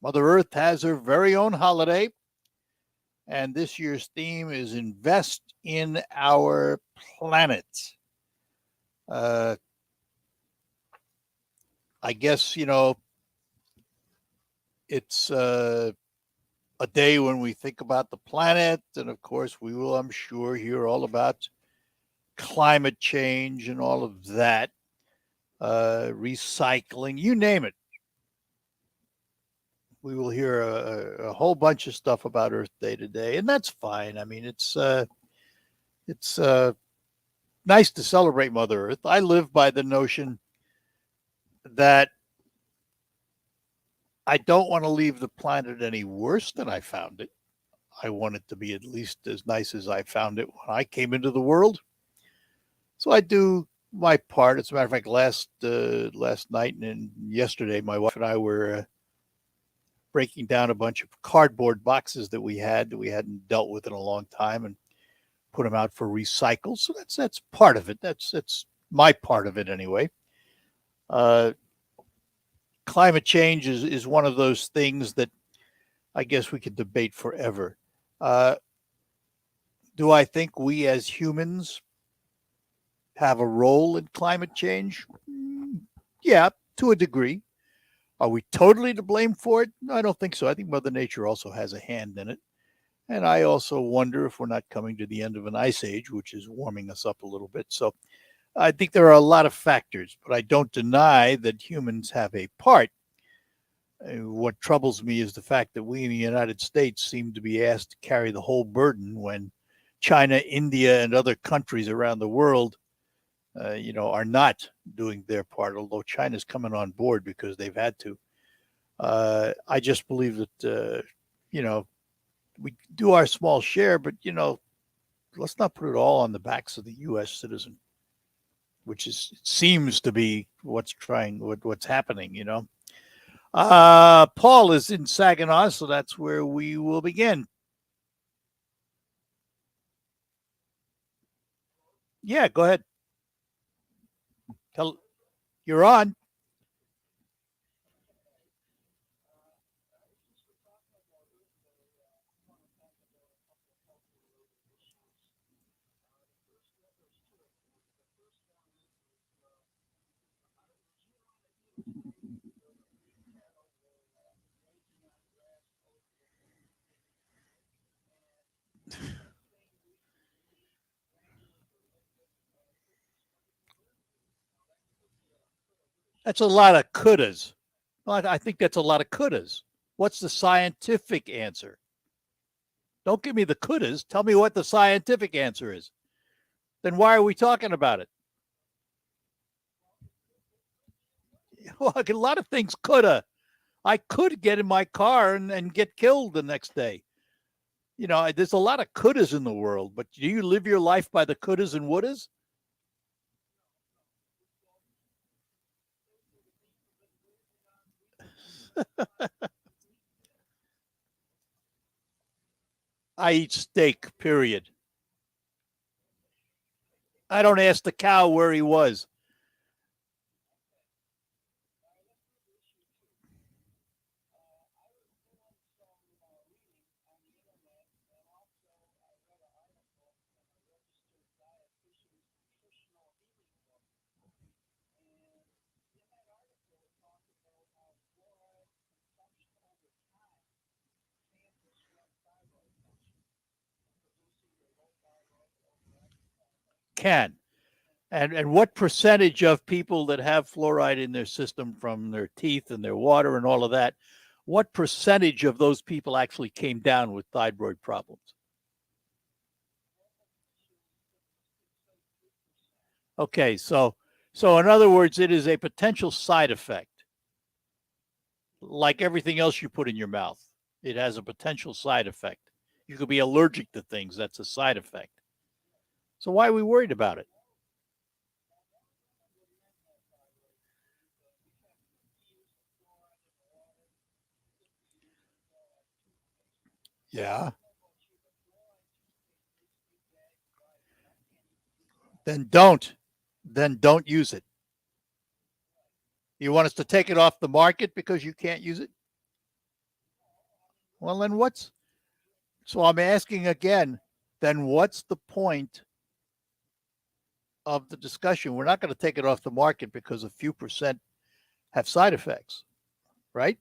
Mother Earth has her very own holiday. And this year's theme is Invest in Our Planet. I guess, it's a day when we think about the planet. And of course, we will, I'm sure, hear all about climate change and all of that. Recycling, you name it. We will hear a whole bunch of stuff about Earth Day today, and that's fine. I mean, it's nice to celebrate Mother Earth. I live by the notion that I don't want to leave the planet any worse than I found it. I want it to be at least as nice as I found it when I came into the world. So I do my part. As a matter of fact, last night and yesterday, my wife and I were breaking down a bunch of cardboard boxes that we hadn't dealt with in a long time and put them out for recycle. So that's part of it. That's my part of it anyway. Climate change is one of those things that I guess we could debate forever. Do I think we as humans have a role in climate change? Yeah, to a degree. Are we totally to blame for it? No, I don't think so. I think Mother Nature also has a hand in it. And I also wonder if we're not coming to the end of an ice age, which is warming us up a little bit. So I think there are a lot of factors, but I don't deny that humans have a part. What troubles me is the fact that we in the United States seem to be asked to carry the whole burden when China, India, and other countries around the world, are not doing their part, although China's coming on board because they've had to. I just believe that, we do our small share, but, let's not put it all on the backs of the U.S. citizen, which seems to be what's happening, Paul is in Saginaw, so that's where we will begin. Yeah, go ahead. You're on. That's a lot of couldas. Well, I think that's a lot of couldas. What's the scientific answer? Don't give me the couldas. Tell me what the scientific answer is. Then why are we talking about it? Well, a lot of things coulda. I could get in my car and get killed the next day. There's a lot of couldas in the world, but do you live your life by the couldas and wouldas? I eat steak, period. I don't ask the cow where he was. Can. And what percentage of people that have fluoride in their system from their teeth and their water and all of that, what percentage of those people actually came down with thyroid problems? Okay, so So, in other words, it is a potential side effect. Like everything else you put in your mouth, it has a potential side effect. You could be allergic to things, that's a side effect. So, why are we worried about it? Yeah. Then don't. Then don't use it. You want us to take it off the market because you can't use it? Well, then what's so I'm asking again, then what's the point of the discussion? We're not going to take it off the market because a few percent have side effects, right?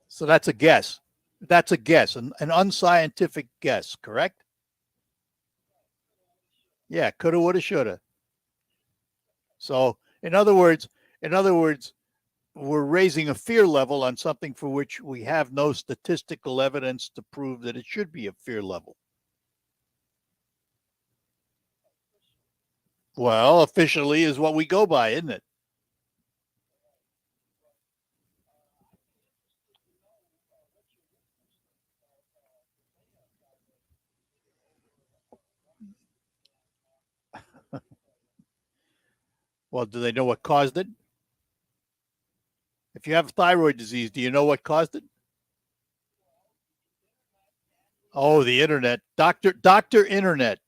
So that's a guess. That's a guess, an unscientific guess, correct? Yeah, coulda, woulda, shoulda. So, in other words, we're raising a fear level on something for which we have no statistical evidence to prove that it should be a fear level. Well, officially is what we go by, isn't it? Well, do they know what caused it? If you have thyroid disease, do you know what caused it? Oh, the internet. Doctor Internet.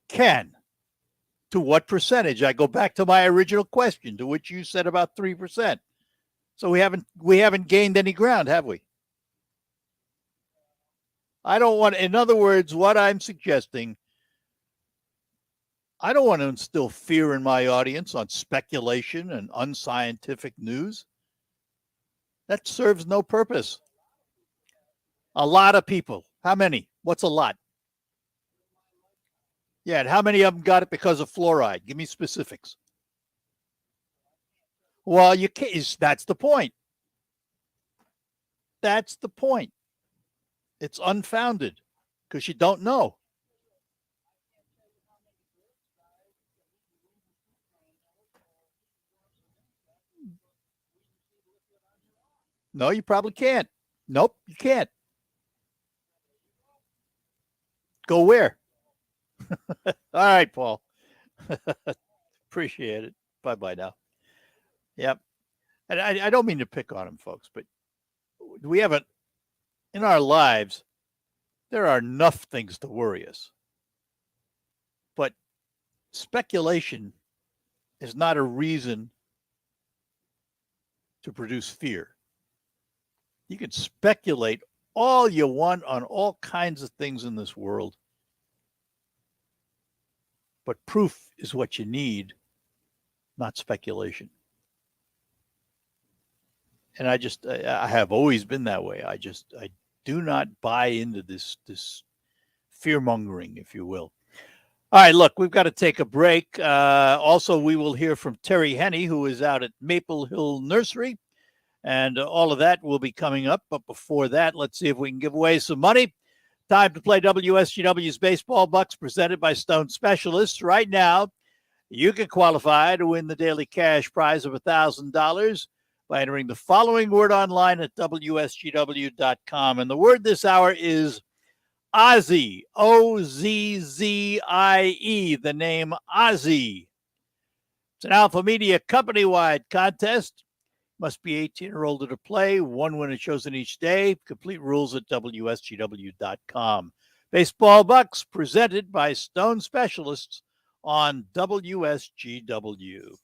Can. To what percentage? I go back to my original question, to which you said about 3%. So we haven't gained any ground, have we? I don't want in other words, what I'm suggesting, I don't want to instill fear in my audience on speculation and unscientific news. That serves no purpose. A lot of people. How many? What's a lot? Yeah, and how many of them got it because of fluoride? Give me specifics. Well, you can't. That's the point. That's the point. It's unfounded because you don't know. No, you probably can't. Nope, you can't. Go where? All right, Paul. Appreciate it. Bye bye now. Yep. And I don't mean to pick on him, folks, but we haven't in our lives. There are enough things to worry us, but speculation is not a reason to produce fear. You can speculate all you want on all kinds of things in this world, but proof is what you need, not speculation. And I have always been that way. I do not buy into this fear mongering, if you will. All right, look, we've got to take a break. Also, we will hear from Terry Henney, who is out at Maple Hill Nursery, and all of that will be coming up. But before that, let's see if we can give away some money. Time to play WSGW's Baseball Bucks, presented by Stone Specialists. Right now, you can qualify to win the daily cash prize of $1,000 by entering the following word online at WSGW.com. And the word this hour is Ozzie, Ozzie, the name Ozzie. It's an Alpha Media company-wide contest. Must be 18 or older to play. One winner chosen each day. Complete rules at WSGW.com. Baseball Bucks presented by Stone Specialists on WSGW.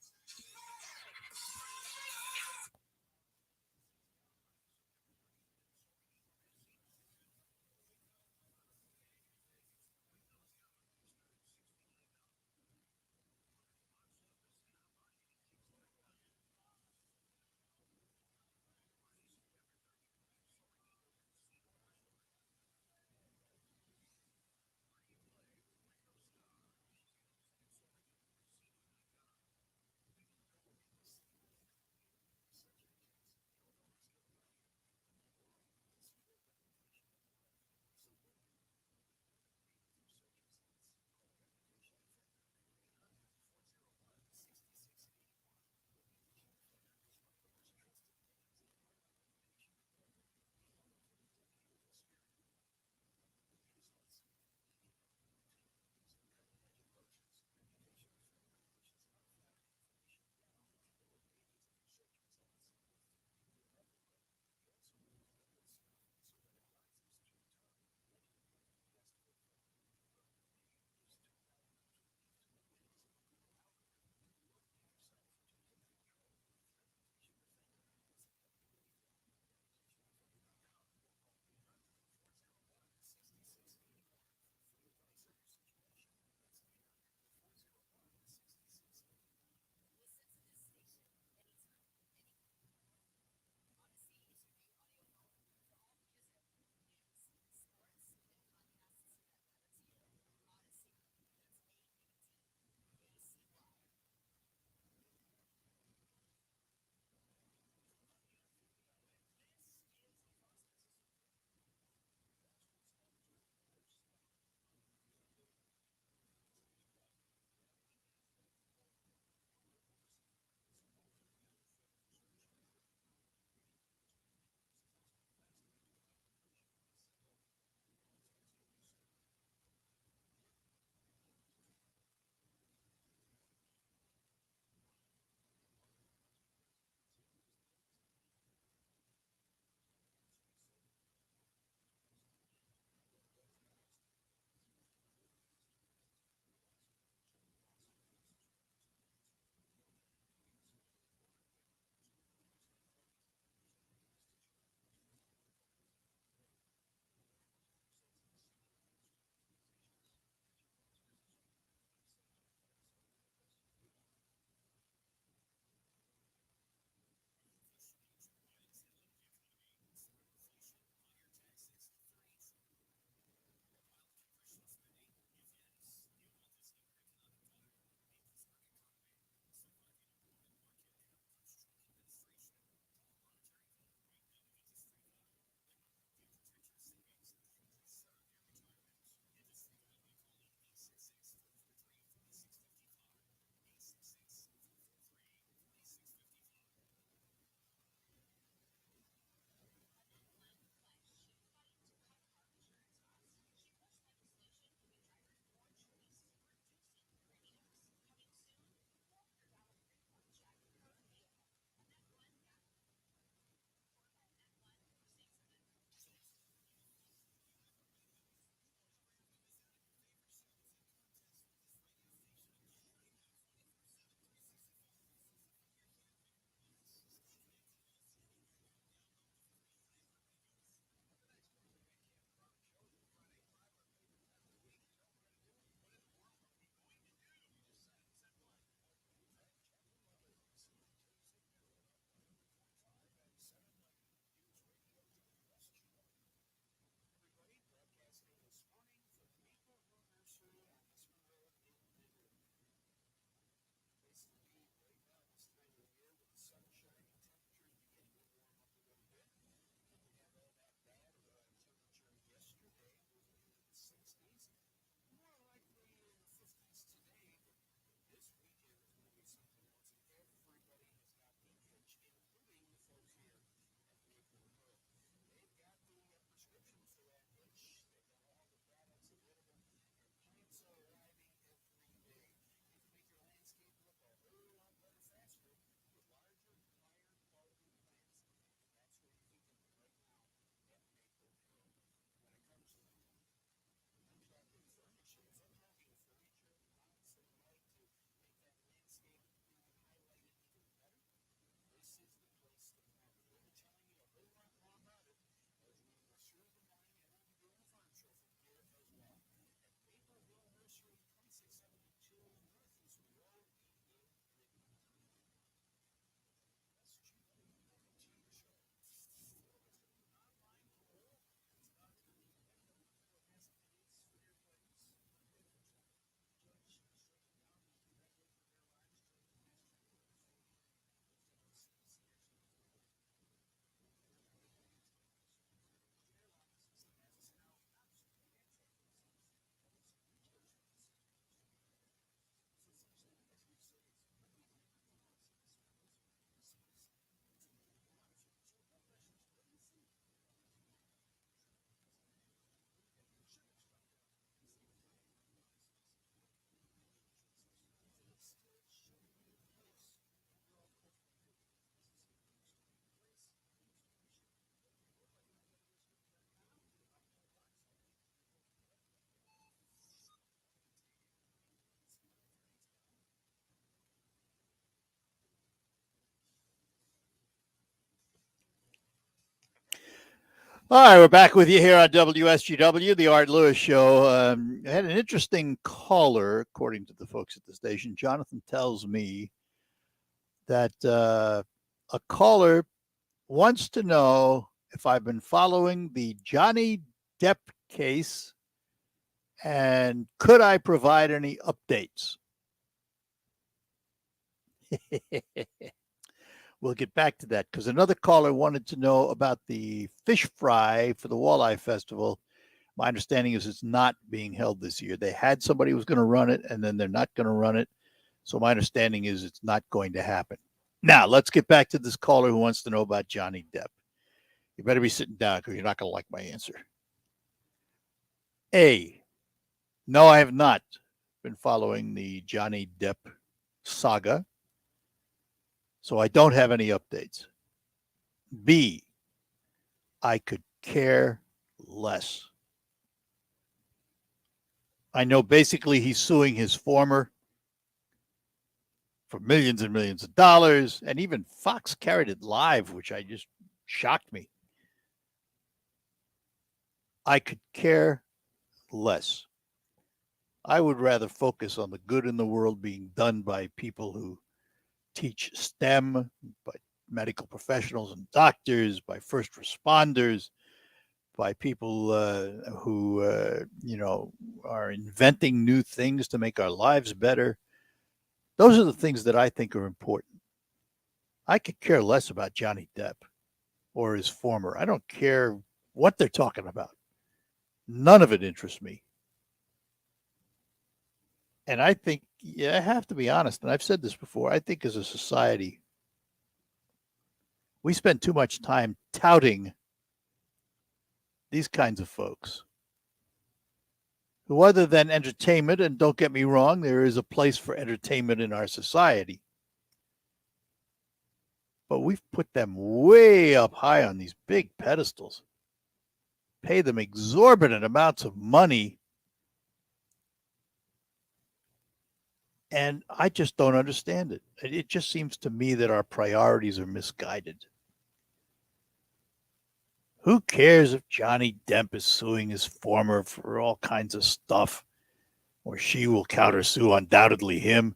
All right, we're back with you here on WSGW, the Art Lewis Show. I had an interesting caller, according to the folks at the station. Jonathan tells me that a caller wants to know if I've been following the Johnny Depp case and could I provide any updates? We'll get back to that because another caller wanted to know about the fish fry for the Walleye Festival. My understanding is it's not being held this year. They had somebody who was going to run it, and then they're not going to run it. So my understanding is it's not going to happen. Now, let's get back to this caller who wants to know about Johnny Depp. You better be sitting down because you're not going to like my answer. A, no, I have not been following the Johnny Depp saga. So I don't have any updates. B, I could care less. I know basically he's suing his former for millions and millions of dollars, and even Fox carried it live, which I just shocked me. I could care less. I would rather focus on the good in the world being done by people who teach STEM, by medical professionals and doctors, by first responders, by people who are inventing new things to make our lives better. Those are the things that I think are important. I could care less about Johnny Depp or his former. I don't care what they're talking about. None of it interests me. And I think, I have to be honest, and I've said this before, I think as a society, we spend too much time touting these kinds of folks who, other than entertainment, and don't get me wrong, there is a place for entertainment in our society, but we've put them way up high on these big pedestals, pay them exorbitant amounts of money, and I just don't understand it. It just seems to me that our priorities are misguided. Who cares if Johnny Depp is suing his former for all kinds of stuff, or she will countersue undoubtedly him?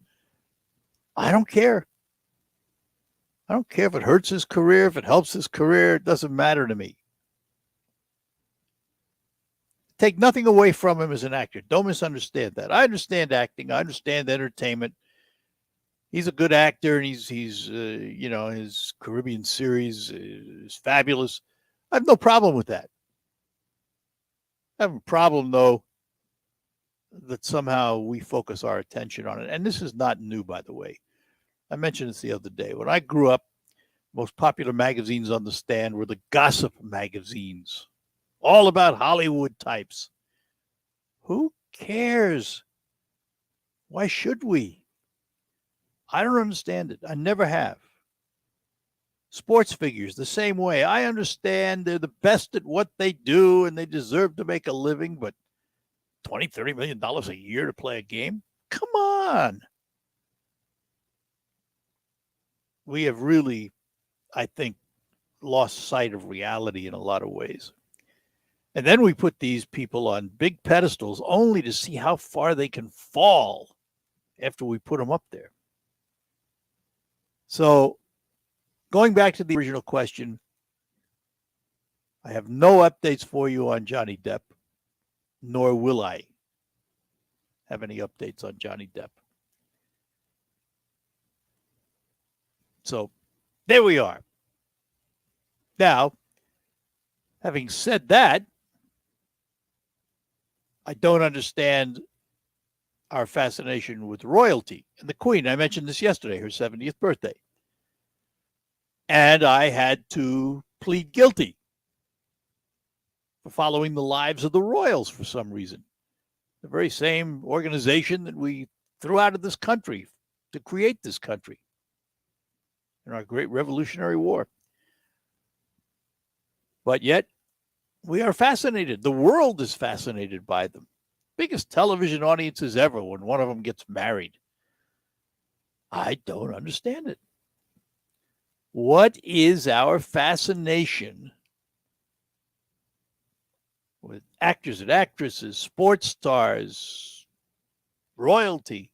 I don't care. I don't care if it hurts his career, if it helps his career. It doesn't matter to me. Take nothing away from him as an actor. Don't misunderstand that. I understand acting. I understand entertainment. He's a good actor, and he's his Caribbean series is fabulous. I have no problem with that. I have a problem, though, that somehow we focus our attention on it. And this is not new, by the way. I mentioned this the other day. When I grew up, most popular magazines on the stand were the gossip magazines, all about Hollywood types. Who cares? Why should we? I don't understand it. I never have. Sports figures, the same way. I understand they're the best at what they do and they deserve to make a living, but $20, $30 million a year to play a game? Come on. We have really, I think, lost sight of reality in a lot of ways. And then we put these people on big pedestals only to see how far they can fall after we put them up there. So, going back to the original question, I have no updates for you on Johnny Depp, nor will I have any updates on Johnny Depp. So, there we are. Now, having said that, I don't understand our fascination with royalty and the Queen. I mentioned this yesterday, her 70th birthday. And I had to plead guilty for following the lives of the royals for some reason. The very same organization that we threw out of this country to create this country in our great Revolutionary War. But yet, we are fascinated. The world is fascinated by them. Biggest television audiences ever when one of them gets married. I don't understand it. What is our fascination with actors and actresses, sports stars, royalty.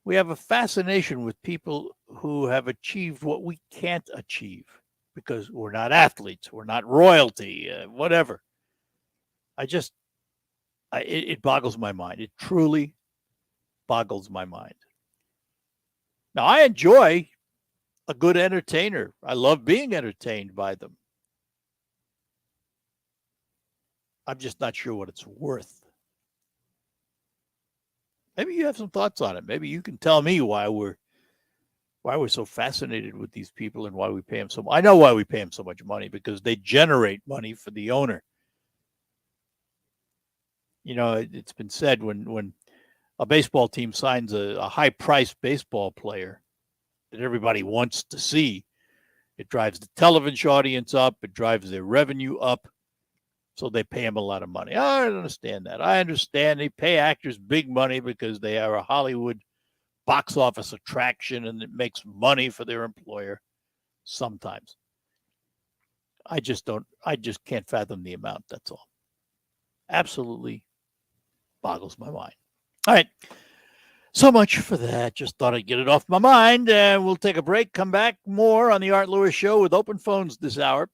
We have a fascination with people who have achieved what we can't achieve because we're not athletes, we're not royalty, whatever. I just, it boggles my mind. It truly boggles my mind. Now, I enjoy a good entertainer. I love being entertained by them. I'm just not sure what it's worth. Maybe you have some thoughts on it. Maybe you can tell me why we're so fascinated with these people and why we pay them so much. I know why we pay them so much money, because they generate money for the owner. You know, it's been said when a baseball team signs a high priced baseball player that everybody wants to see, it drives the television audience up, it drives their revenue up. So they pay them a lot of money. I understand that. I understand they pay actors big money because they are a Hollywood box office attraction and it makes money for their employer sometimes. I just can't fathom the amount. That's all. Absolutely boggles my mind. All right. So much for that. Just thought I'd get it off my mind. And we'll take a break, come back more on the Art Lewis Show with open phones this hour.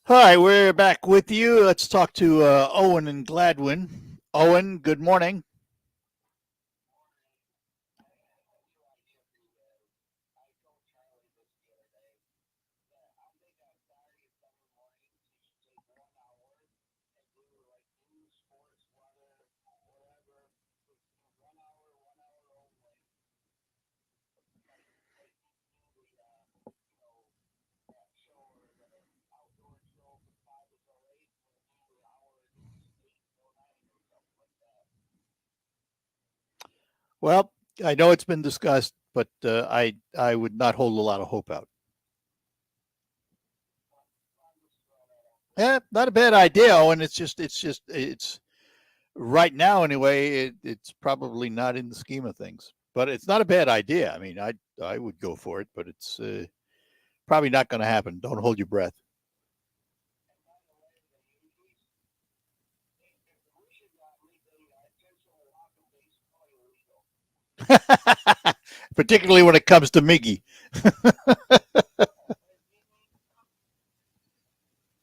Hi, we're back with you. Let's talk to Owen and Gladwin. Owen, good morning. Well, I know it's been discussed, but I would not hold a lot of hope out. Yeah, not a bad idea, Owen. It's right now anyway. It's probably not in the scheme of things, but it's not a bad idea. I mean, I would go for it, but it's probably not going to happen. Don't hold your breath. Particularly when it comes to Miggy.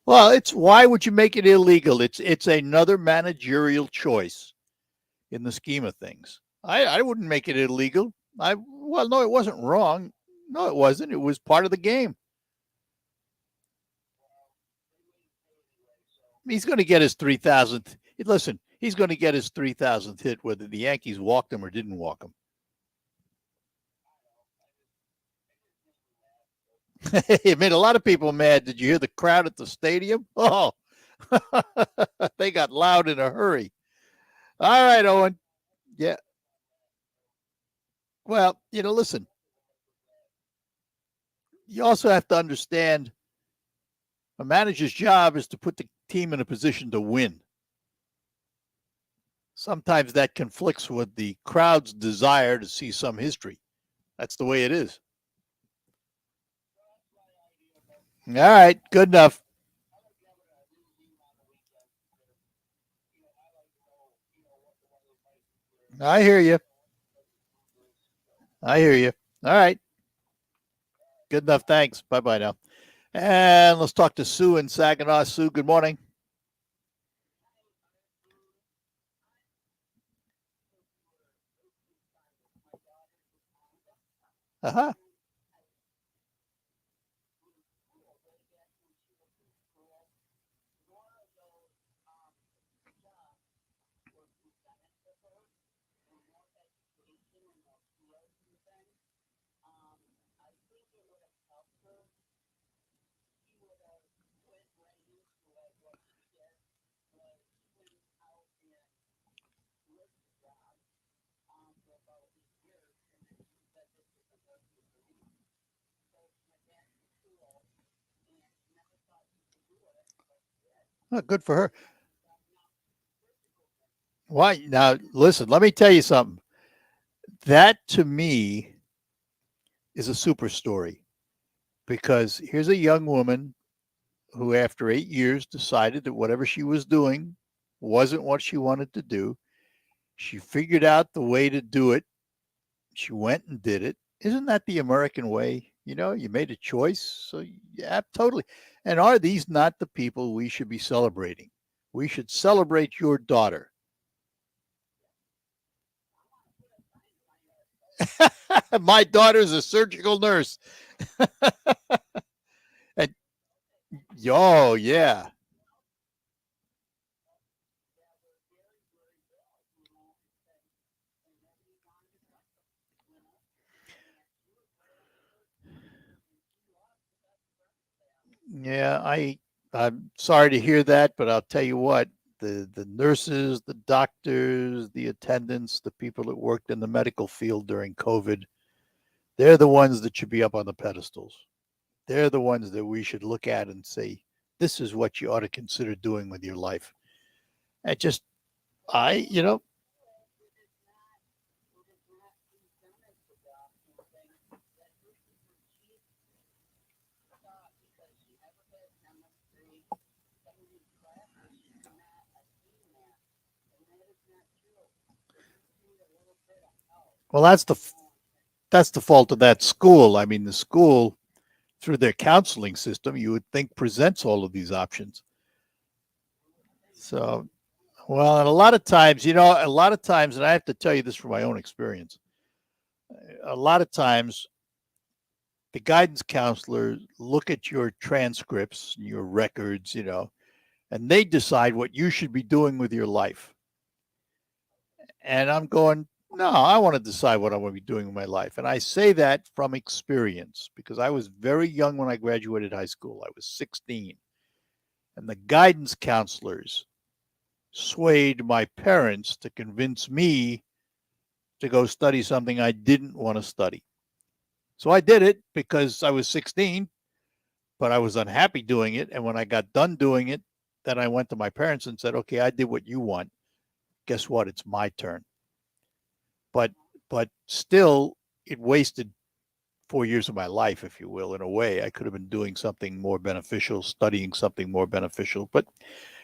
Well, it's why would you make it illegal? It's another managerial choice in the scheme of things. I wouldn't make it illegal. No, it wasn't wrong. No, it wasn't. It was part of the game. He's going to get his 3,000th. Listen, he's going to get his 3,000th hit whether the Yankees walked him or didn't walk him. It made a lot of people mad. Did you hear the crowd at the stadium? Oh, they got loud in a hurry. All right, Owen. Yeah. Well, listen, you also have to understand a manager's job is to put the team in a position to win. Sometimes that conflicts with the crowd's desire to see some history. That's the way it is. All right, good enough. I hear you. I hear you. All right, good enough. Thanks. Bye bye now. And let's talk to Sue in Saginaw. Sue, good morning. Uh-huh. Oh, good for her. Why now? Listen, let me tell you something. That to me is a super story because here's a young woman who, after 8 years, decided that whatever she was doing wasn't what she wanted to do. She figured out the way to do it. She went and did it. Isn't that the American way? You made a choice. So, yeah, totally. And are these not the people we should be celebrating? We should celebrate your daughter. My daughter's a surgical nurse. And, oh, yeah. Yeah, I'm sorry to hear that, but I'll tell you what, the nurses, the doctors, the attendants, the people that worked in the medical field during COVID, they're the ones that should be up on the pedestals. They're the ones that we should look at and say, this is what you ought to consider doing with your life. I just I, you know, well that's the fault of that school. I mean, the school through their counseling system, you would think presents all of these options. So, well, and a lot of times, and I have to tell you this from my own experience, a lot of times the guidance counselors look at your transcripts, your records, and they decide what you should be doing with your life. And I'm going, no, I want to decide what I want to be doing with my life. And I say that from experience because I was very young when I graduated high school. I was 16. And the guidance counselors swayed my parents to convince me to go study something I didn't want to study. So I did it because I was 16, but I was unhappy doing it. And when I got done doing it, then I went to my parents and said, okay, I did what you want. Guess what? It's my turn. But still, it wasted 4 years of my life, if you will, in a way. I could have been doing something more beneficial, studying something more beneficial. But,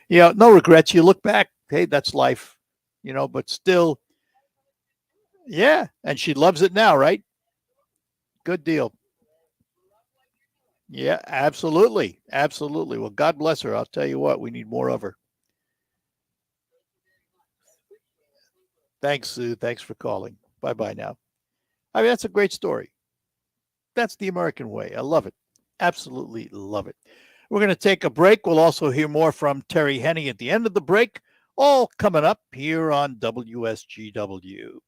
no regrets. You look back, hey, that's life, but still, yeah. And she loves it now, right? Good deal. Yeah, absolutely. Absolutely. Well, God bless her. I'll tell you what, we need more of her. Thanks, Sue. Thanks for calling. Bye-bye now. I mean, that's a great story. That's the American way. I love it. Absolutely love it. We're going to take a break. We'll also hear more from Terry Henney at the end of the break, all coming up here on WSGW.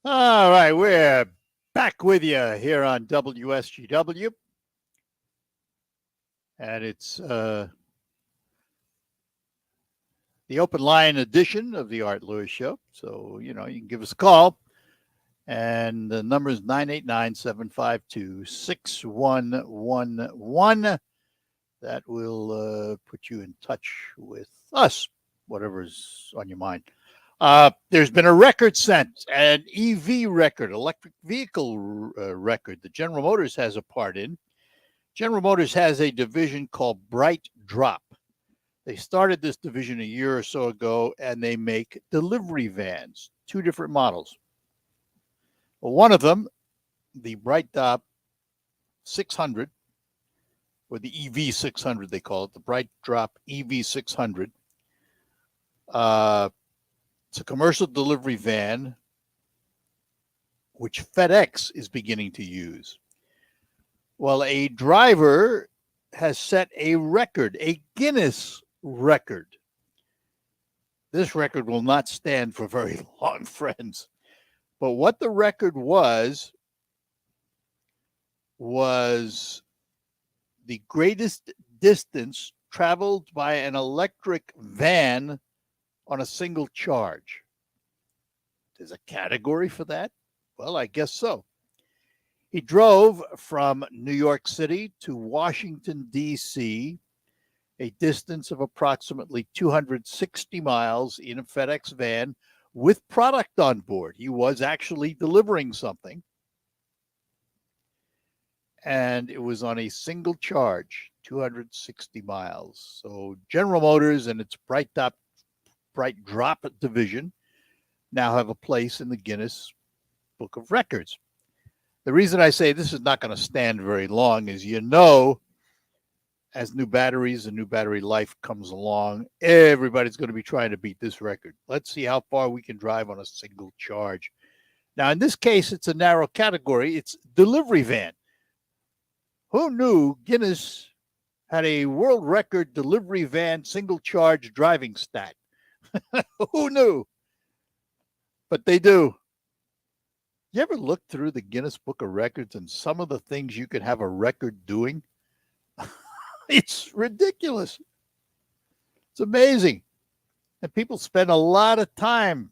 All right, we're back with you here on WSGW. And it's the open line edition of the Art Lewis Show. So, you can give us a call. And the number is 989-752-6111. That will put you in touch with us, whatever's on your mind. There's been a record sent, an EV record, electric vehicle record that General Motors has a part in. General Motors has a division called Bright Drop. They started this division a year or so ago, and they make delivery vans, 2 different models. Well, one of them, the Bright Drop 600, or the EV 600, they call it, the Bright Drop EV 600. It's a commercial delivery van, which FedEx is beginning to use. Well, a driver has set a record, a Guinness record. This record will not stand for very long, friends. But what the record was the greatest distance traveled by an electric van on a single charge. There's a category for that? Well, I guess so. He drove from New York City to Washington, D.C., a distance of approximately 260 miles in a FedEx van with product on board. He was actually delivering something. And it was on a single charge, 260 miles. So General Motors and its Bright Drop division now have a place in the Guinness Book of Records. The reason I say this is not going to stand very long is, as new batteries and new battery life comes along, everybody's going to be trying to beat this record. Let's see how far we can drive on a single charge. Now, in this case, it's a narrow category. It's delivery van. Who knew Guinness had a world record delivery van single charge driving stat? Who knew? But they do. You ever look through the Guinness Book of Records and some of the things you could have a record doing? It's ridiculous. It's amazing. And people spend a lot of time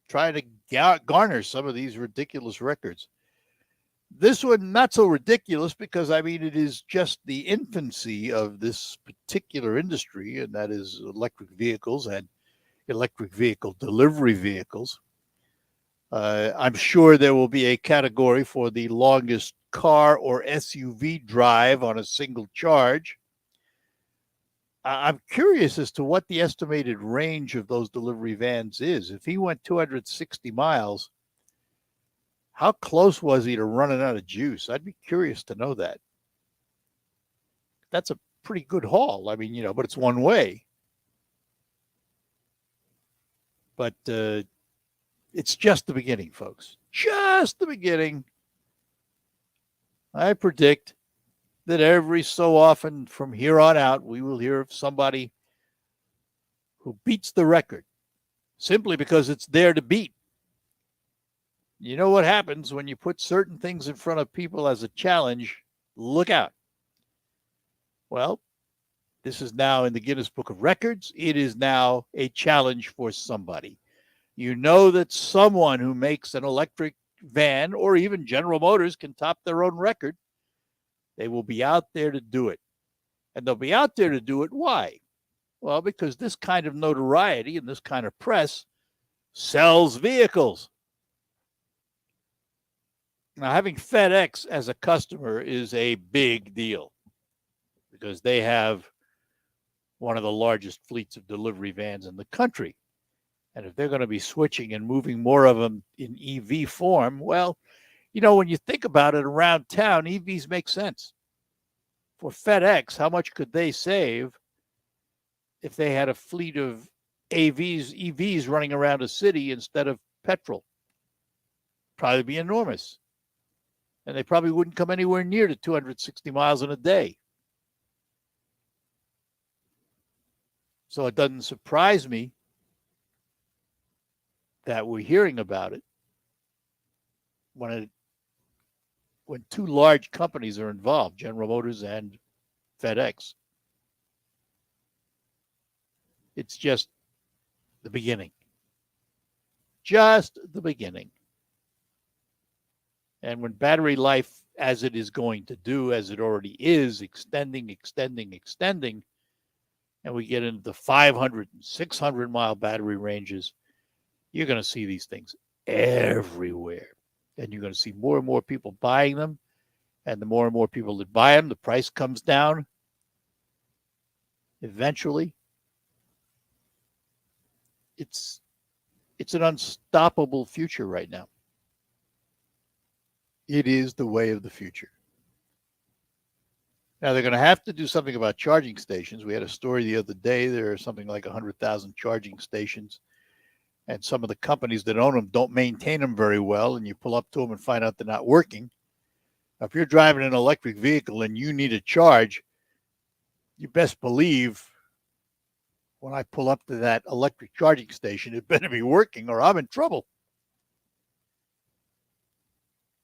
trying to garner some of these ridiculous records. This one, not so ridiculous because, it is just the infancy of this particular industry, and that is electric vehicles and electric vehicle delivery vehicles. I'm sure there will be a category for the longest car or SUV drive on a single charge. I'm curious as to what the estimated range of those delivery vans is. If he went 260 miles, how close was he to running out of juice? I'd be curious to know that. That's a pretty good haul. But it's one way. But it's just the beginning, folks. Just the beginning. I predict that every so often from here on out, we will hear of somebody who beats the record simply because it's there to beat. You know what happens when you put certain things in front of people as a challenge? Look out. Well, this is now in the Guinness Book of Records. It is now a challenge for somebody. You know that someone who makes an electric van or even General Motors can top their own record. They will be out there to do it. And they'll be out there to do it. Why? Well, because this kind of notoriety and this kind of press sells vehicles. Now, having FedEx as a customer is a big deal because they have one of the largest fleets of delivery vans in the country. And if they're going to be switching and moving more of them in EV form, well, when you think about it around town, EVs make sense. For FedEx, how much could they save if they had a fleet of EVs running around a city instead of petrol? Probably be enormous. And they probably wouldn't come anywhere near to 260 miles in a day. So it doesn't surprise me that we're hearing about it. when it when two large companies are involved, General Motors and FedEx. It's just the beginning. Just the beginning. And when battery life, as it is going to do, as it already is, extending, and we get into the 500 and 600 mile battery ranges, you're going to see these things everywhere. And you're going to see more and more people buying them. And the more and more people that buy them, the price comes down eventually. It's an unstoppable future right now. It is the way of the future. Now they're going to have to do something about charging stations. We had a story the other day. There are something like 100,000 charging stations, and some of the companies that own them don't maintain them very well. And you pull up to them and find out they're not working. Now, if you're driving an electric vehicle and you need a charge, you best believe when I pull up to that electric charging station, it better be working or I'm in trouble.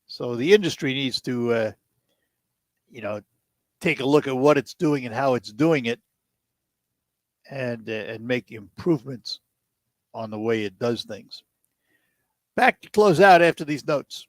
So the industry needs to, take a look at what it's doing and how it's doing it, and make improvements on the way it does things. Back to close out after these notes.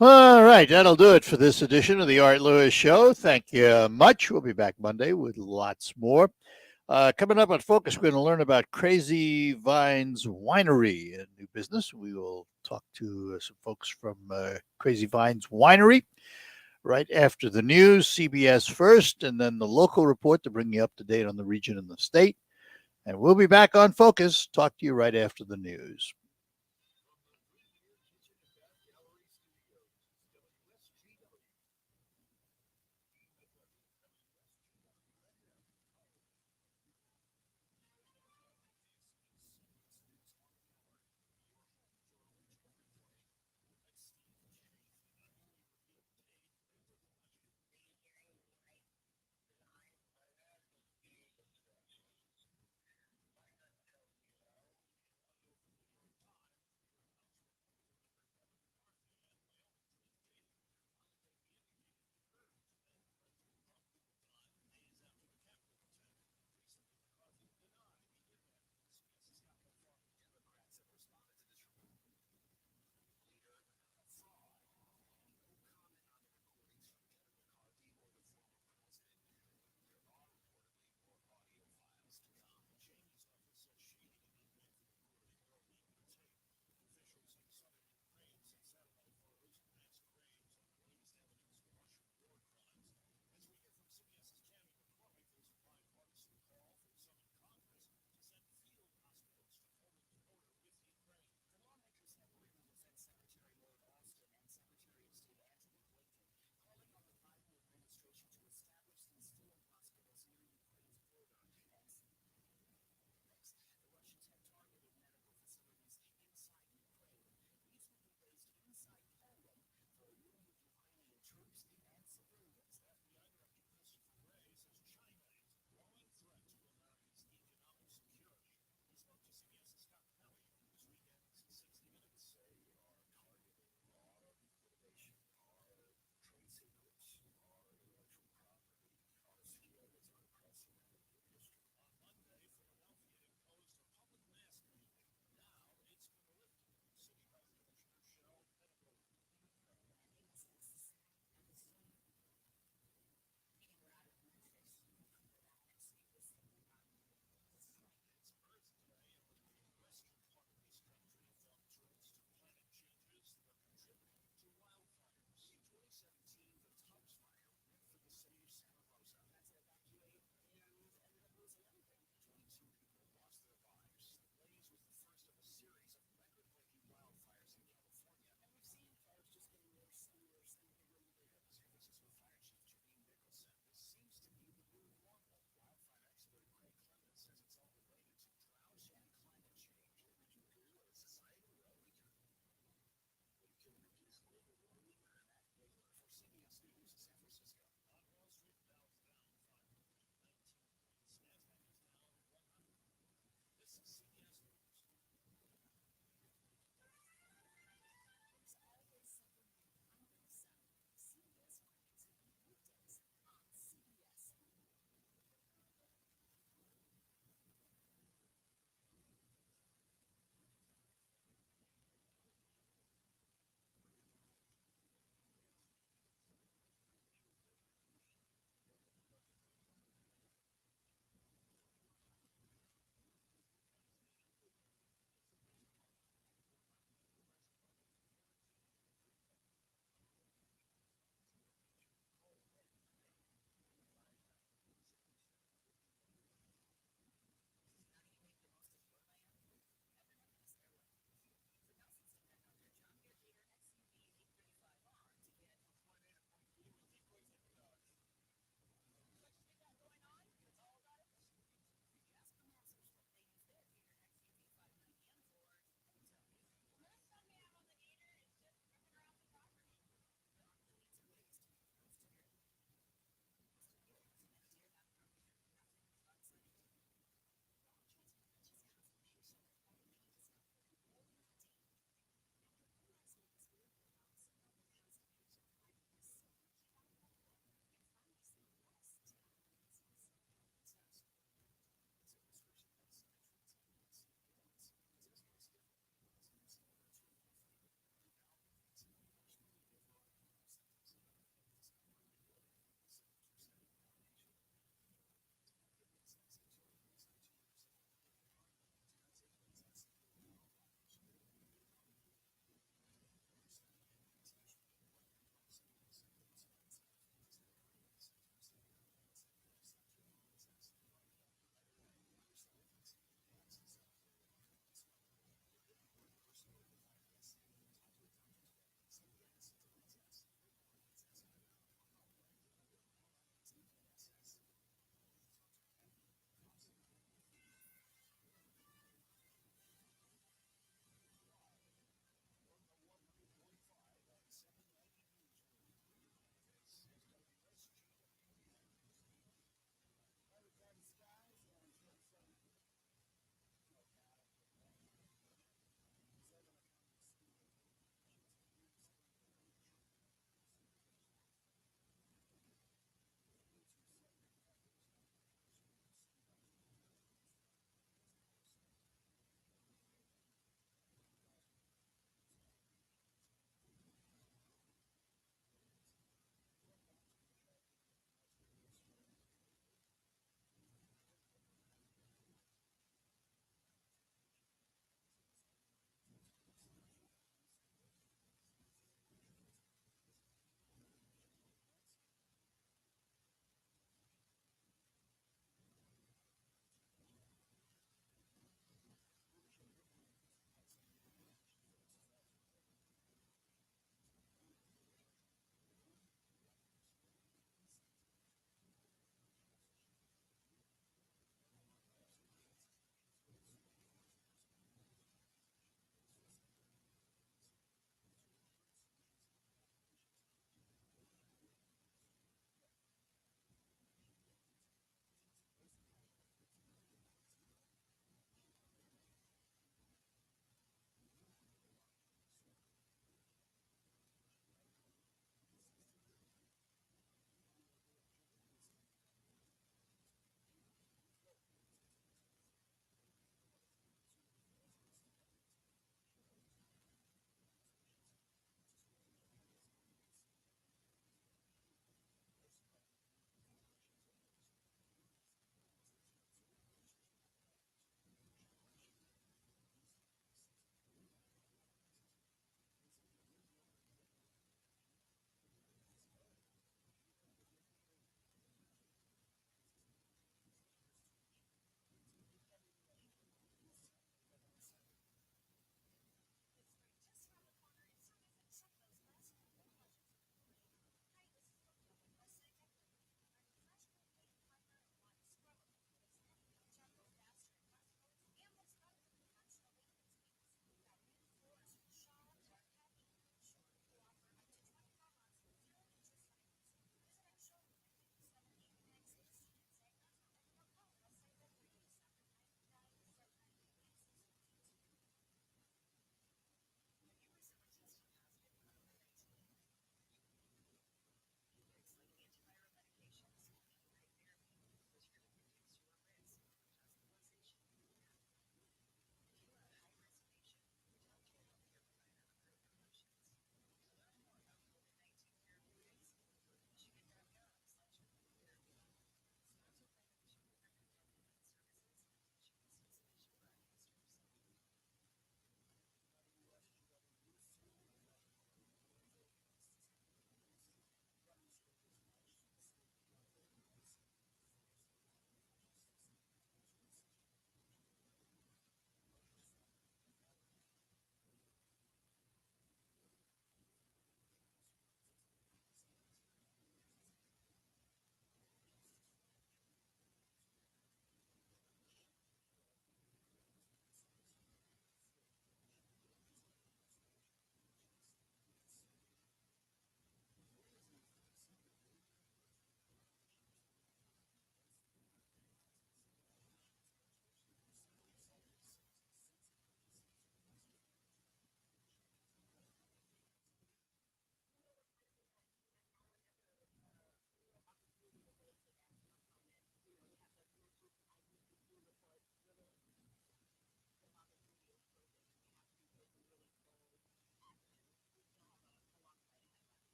All right, that'll do it for this edition of the Art Lewis Show. Thank you much. We'll be back Monday with lots more. Coming up on Focus, we're going to learn about Crazy Vines Winery, a new business. We will talk to some folks from Crazy Vines Winery right after the news, CBS first, and then the local report to bring you up to date on the region and the state. And we'll be back on Focus. Talk to you right after the news.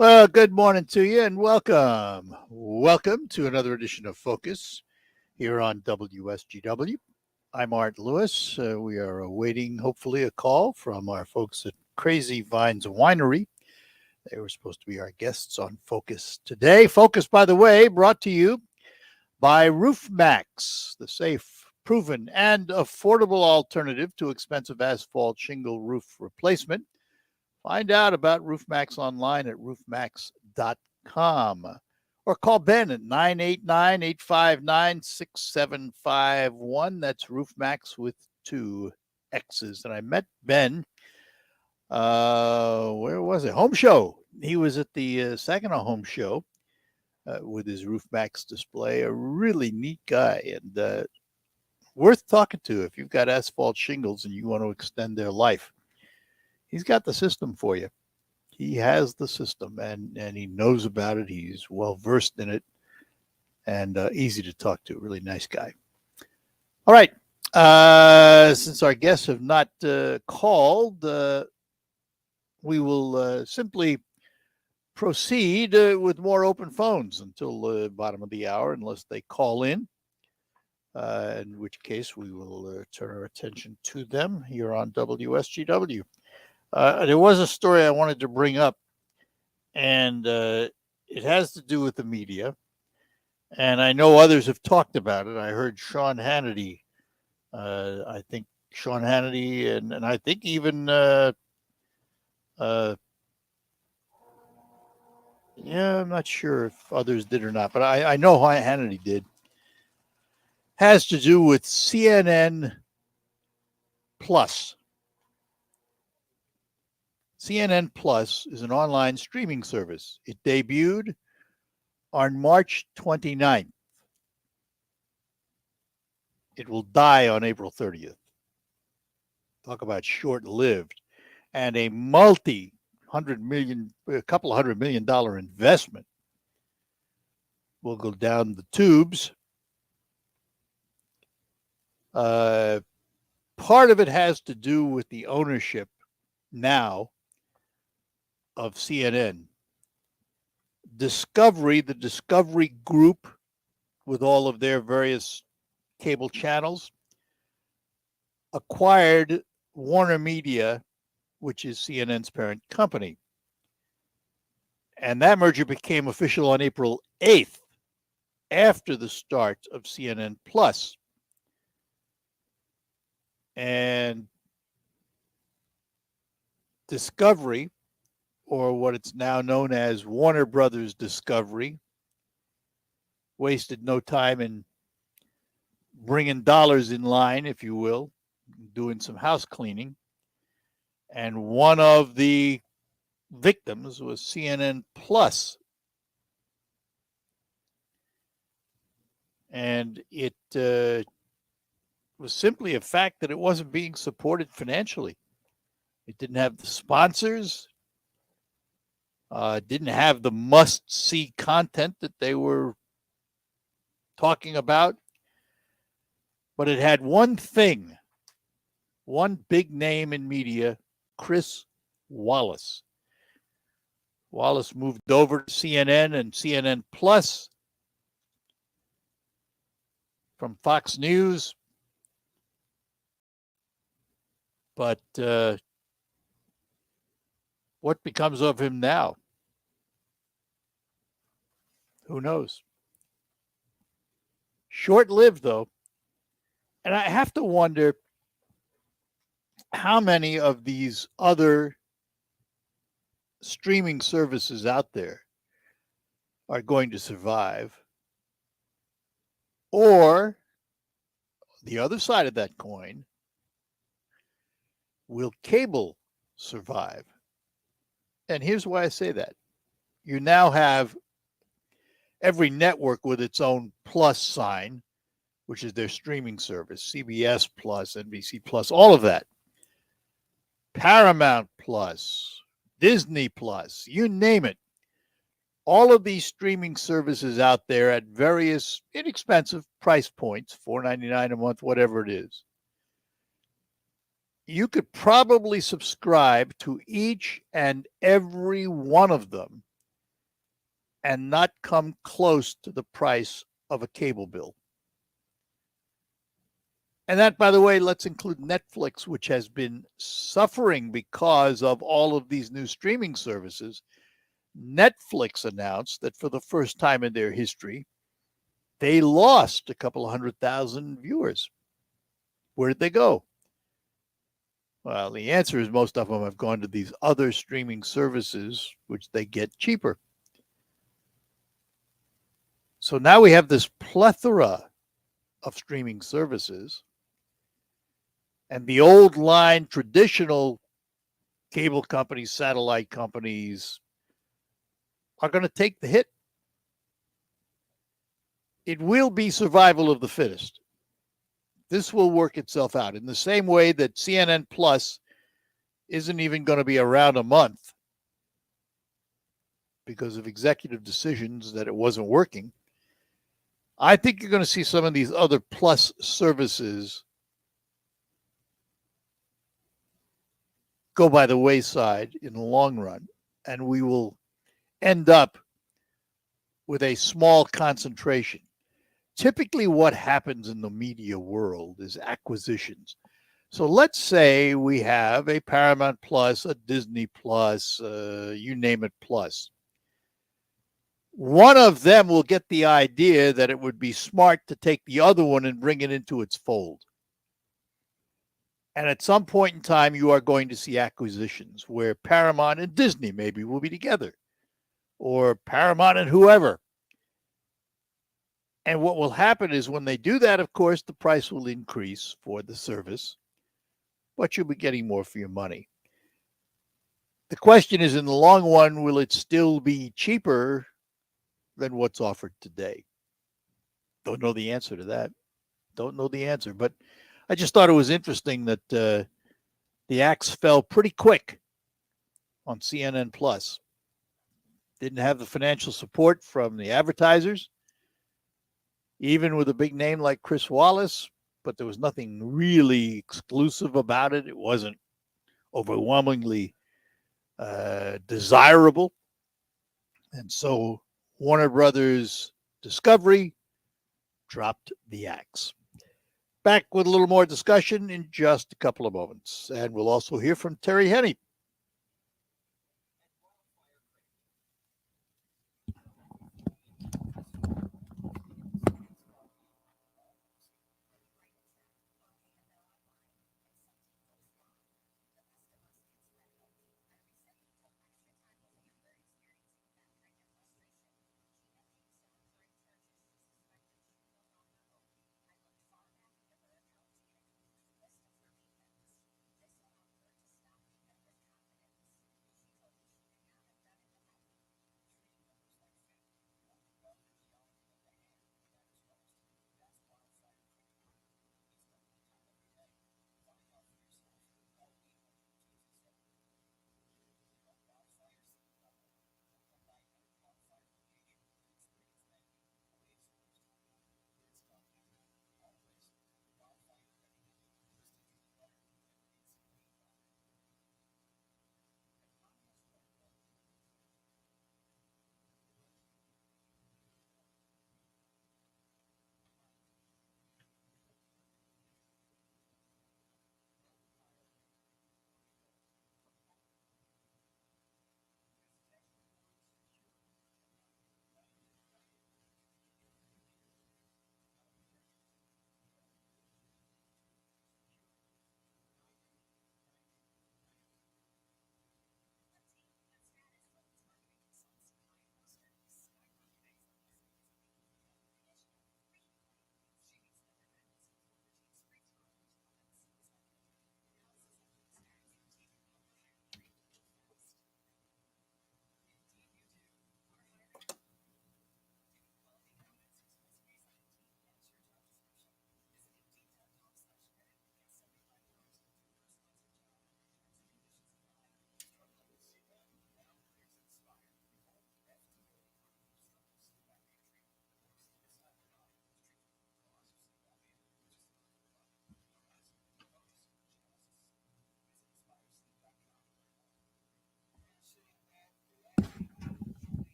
Well, good morning to you and welcome. Welcome to another edition of Focus here on WSGW. I'm Art Lewis. We are awaiting, hopefully, a call from our folks at Crazy Vines Winery. They were supposed to be our guests on Focus today. Focus, by the way, brought to you by RoofMax, the safe, proven, and affordable alternative to expensive asphalt shingle roof replacement. Find out about RoofMax online at roofmax.com or call Ben at 989-859-6751. That's RoofMax with 2 X's. And I met Ben, where was it? Home Show. He was at the Saginaw Home Show with his RoofMax display. A really neat guy and worth talking to if you've got asphalt shingles and you want to extend their life. He's got the system for you. He has the system and he knows about it. He's well versed in it and easy to talk to. Really nice guy. All right. Since our guests have not called, we will simply proceed with more open phones until the bottom of the hour, unless they call in which case we will turn our attention to them here on WSGW. There was a story I wanted to bring up, and it has to do with the media. And I know others have talked about it. I heard Sean Hannity. I think Sean Hannity, and I think even yeah, I'm not sure if others did or not, but I know Hannity did. Has to do with CNN Plus. CNN Plus is an online streaming service. It debuted on March 29th. It will die on April 30th. Talk about short-lived. And a couple $100 million investment will go down the tubes. Part of it has to do with the ownership now of CNN. Discovery, the Discovery Group, with all of their various cable channels, acquired Warner Media, which is CNN's parent company. And that merger became official on April 8th, after the start of CNN Plus. And Discovery, or what it's now known as Warner Brothers Discovery, wasted no time in bringing dollars in line, if you will, doing some house cleaning. And one of the victims was CNN Plus. And it was simply a fact that it wasn't being supported financially. It didn't have the sponsors, didn't have the must-see content that they were talking about. But it had one thing, one big name in media, Chris Wallace. Wallace moved over to CNN and CNN Plus from Fox News. But what becomes of him now? Who knows? Short-lived, though. And I have to wonder how many of these other streaming services out there are going to survive. Or the other side of that coin, will cable survive? And here's why I say that. You now have every network with its own plus sign, which is their streaming service, CBS Plus, NBC Plus, all of that. Paramount Plus, Disney Plus, you name it. All of these streaming services out there at various inexpensive price points, $4.99 a month, whatever it is. You could probably subscribe to each and every one of them and not come close to the price of a cable bill. And that, by the way, let's include Netflix, which has been suffering because of all of these new streaming services. Netflix announced that for the first time in their history, they lost a couple of 100,000 viewers. Where did they go? Well, the answer is most of them have gone to these other streaming services, which they get cheaper. So now we have this plethora of streaming services, and the old line traditional cable companies, satellite companies are going to take the hit. It will be survival of the fittest. This will work itself out in the same way that CNN Plus isn't even going to be around a month because of executive decisions that it wasn't working. I think you're going to see some of these other plus services go by the wayside in the long run, and we will end up with a small concentration. Typically, what happens in the media world is acquisitions. So let's say we have a Paramount Plus, a Disney Plus, you name it, Plus. One of them will get the idea that it would be smart to take the other one and bring it into its fold. And at some point in time, you are going to see acquisitions where Paramount and Disney maybe will be together, or Paramount and whoever. And what will happen is when they do that, of course, the price will increase for the service, but you'll be getting more for your money. The question is, in the long run, will it still be cheaper than what's offered today? Don't know the answer to that. Don't know the answer. But I just thought it was interesting that the axe fell pretty quick on CNN Plus. Didn't have the financial support from the advertisers, even with a big name like Chris Wallace, but there was nothing really exclusive about it. It wasn't overwhelmingly desirable. And so Warner Brothers Discovery dropped the axe. Back with a little more discussion in just a couple of moments. And we'll also hear from Terry Henney.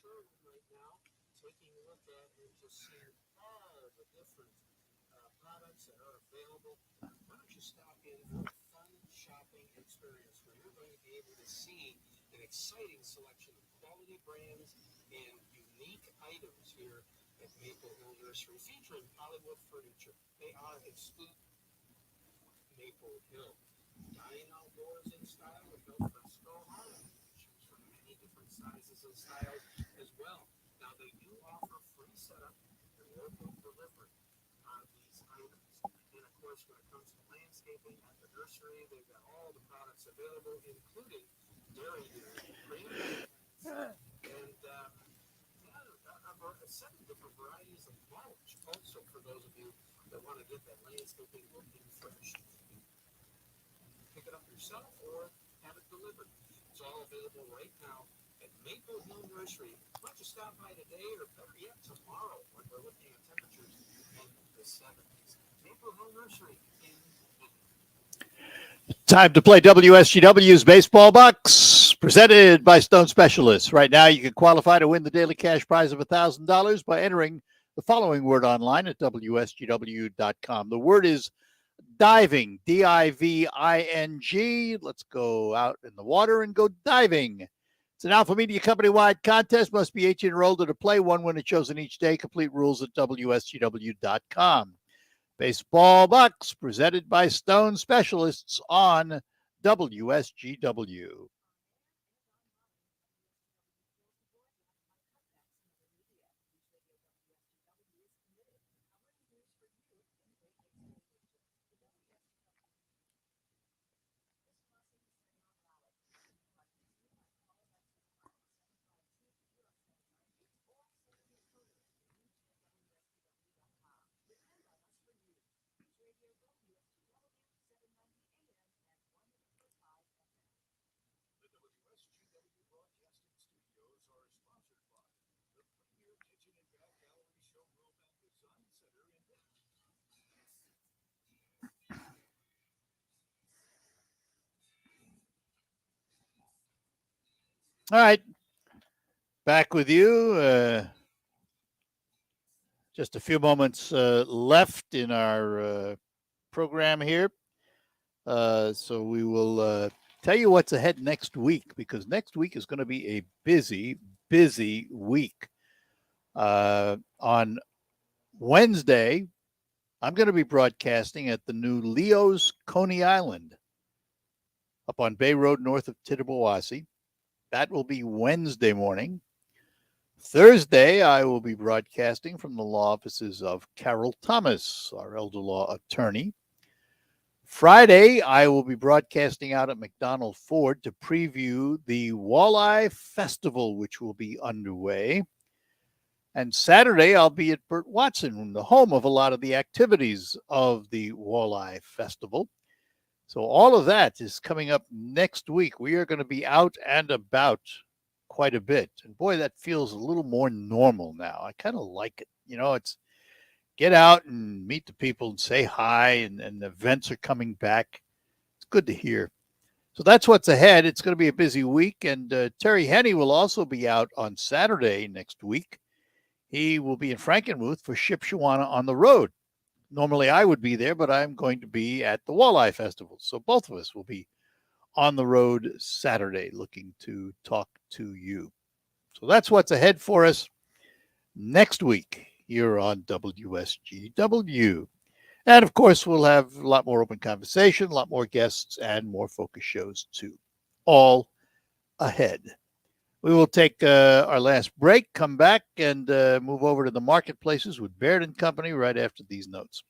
garden right now, taking a look at and just seeing all the different products that are available. Why don't you stop in for a fun shopping experience where you're going to be able to see an exciting selection of quality brands and unique items here at Maple Hill Nursery, featuring Hollywood furniture. They are exclusive Maple Hill. Dine outdoors in style with no fresco home. Choose from many different sizes and styles as well. Now, they do offer free setup and local delivery on these items. And of course, when it comes to landscaping at the nursery, they've got all the products available, including dairy cream and a set of different varieties of mulch. Also, for those of you that want to get that landscaping looking fresh, pick it up yourself or have it delivered. It's all available right now at Maple Hill Nursery. Why don't you stop by today, or better yet, tomorrow, when we're looking at temperatures in the 70s. Maple Hill Nursery in
Time to play WSGW's Baseball Bucks, presented by Stone Specialists. Right now, you can qualify to win the daily cash prize of $1,000 by entering the following word online at WSGW.com. The word is diving, D-I-V-I-N-G. Let's go out in the water and go diving. It's an Alpha Media Company-wide contest. Must be 18 or older to play. One winner chosen each day. Complete rules at WSGW.com. Baseball Bucks, presented by Stone Specialists on WSGW. All right, back with you. Just a few moments left in our program here. So we will tell you what's ahead next week, because next week is going to be a busy, busy week. On Wednesday, I'm going to be broadcasting at the new Leo's Coney Island up on Bay Road north of Tittabawassee. That will be Wednesday morning. Thursday, I will be broadcasting from the law offices of Carol Thomas, our elder law attorney. Friday, I will be broadcasting out at McDonald Ford to preview the Walleye Festival, which will be underway. And Saturday, I'll be at Burt Watson, the home of a lot of the activities of the Walleye Festival. So all of that is coming up next week. We are going to be out and about quite a bit. And boy, that feels a little more normal now. I kind of like it. You know, it's get out and meet the people and say hi, and the events are coming back. It's good to hear. So that's what's ahead. It's going to be a busy week. And Terry Henney will also be out on Saturday next week. He will be in Frankenmuth for Shipshawana on the Road. Normally I would be there, but I'm going to be at the Walleye Festival. So both of us will be on the road Saturday looking to talk to you. So that's what's ahead for us next week here on WSGW. And of course, we'll have a lot more open conversation, a lot more guests, and more focus shows too. All ahead. We will take our last break, come back, and move over to the marketplaces with Baird & Company right after these notes.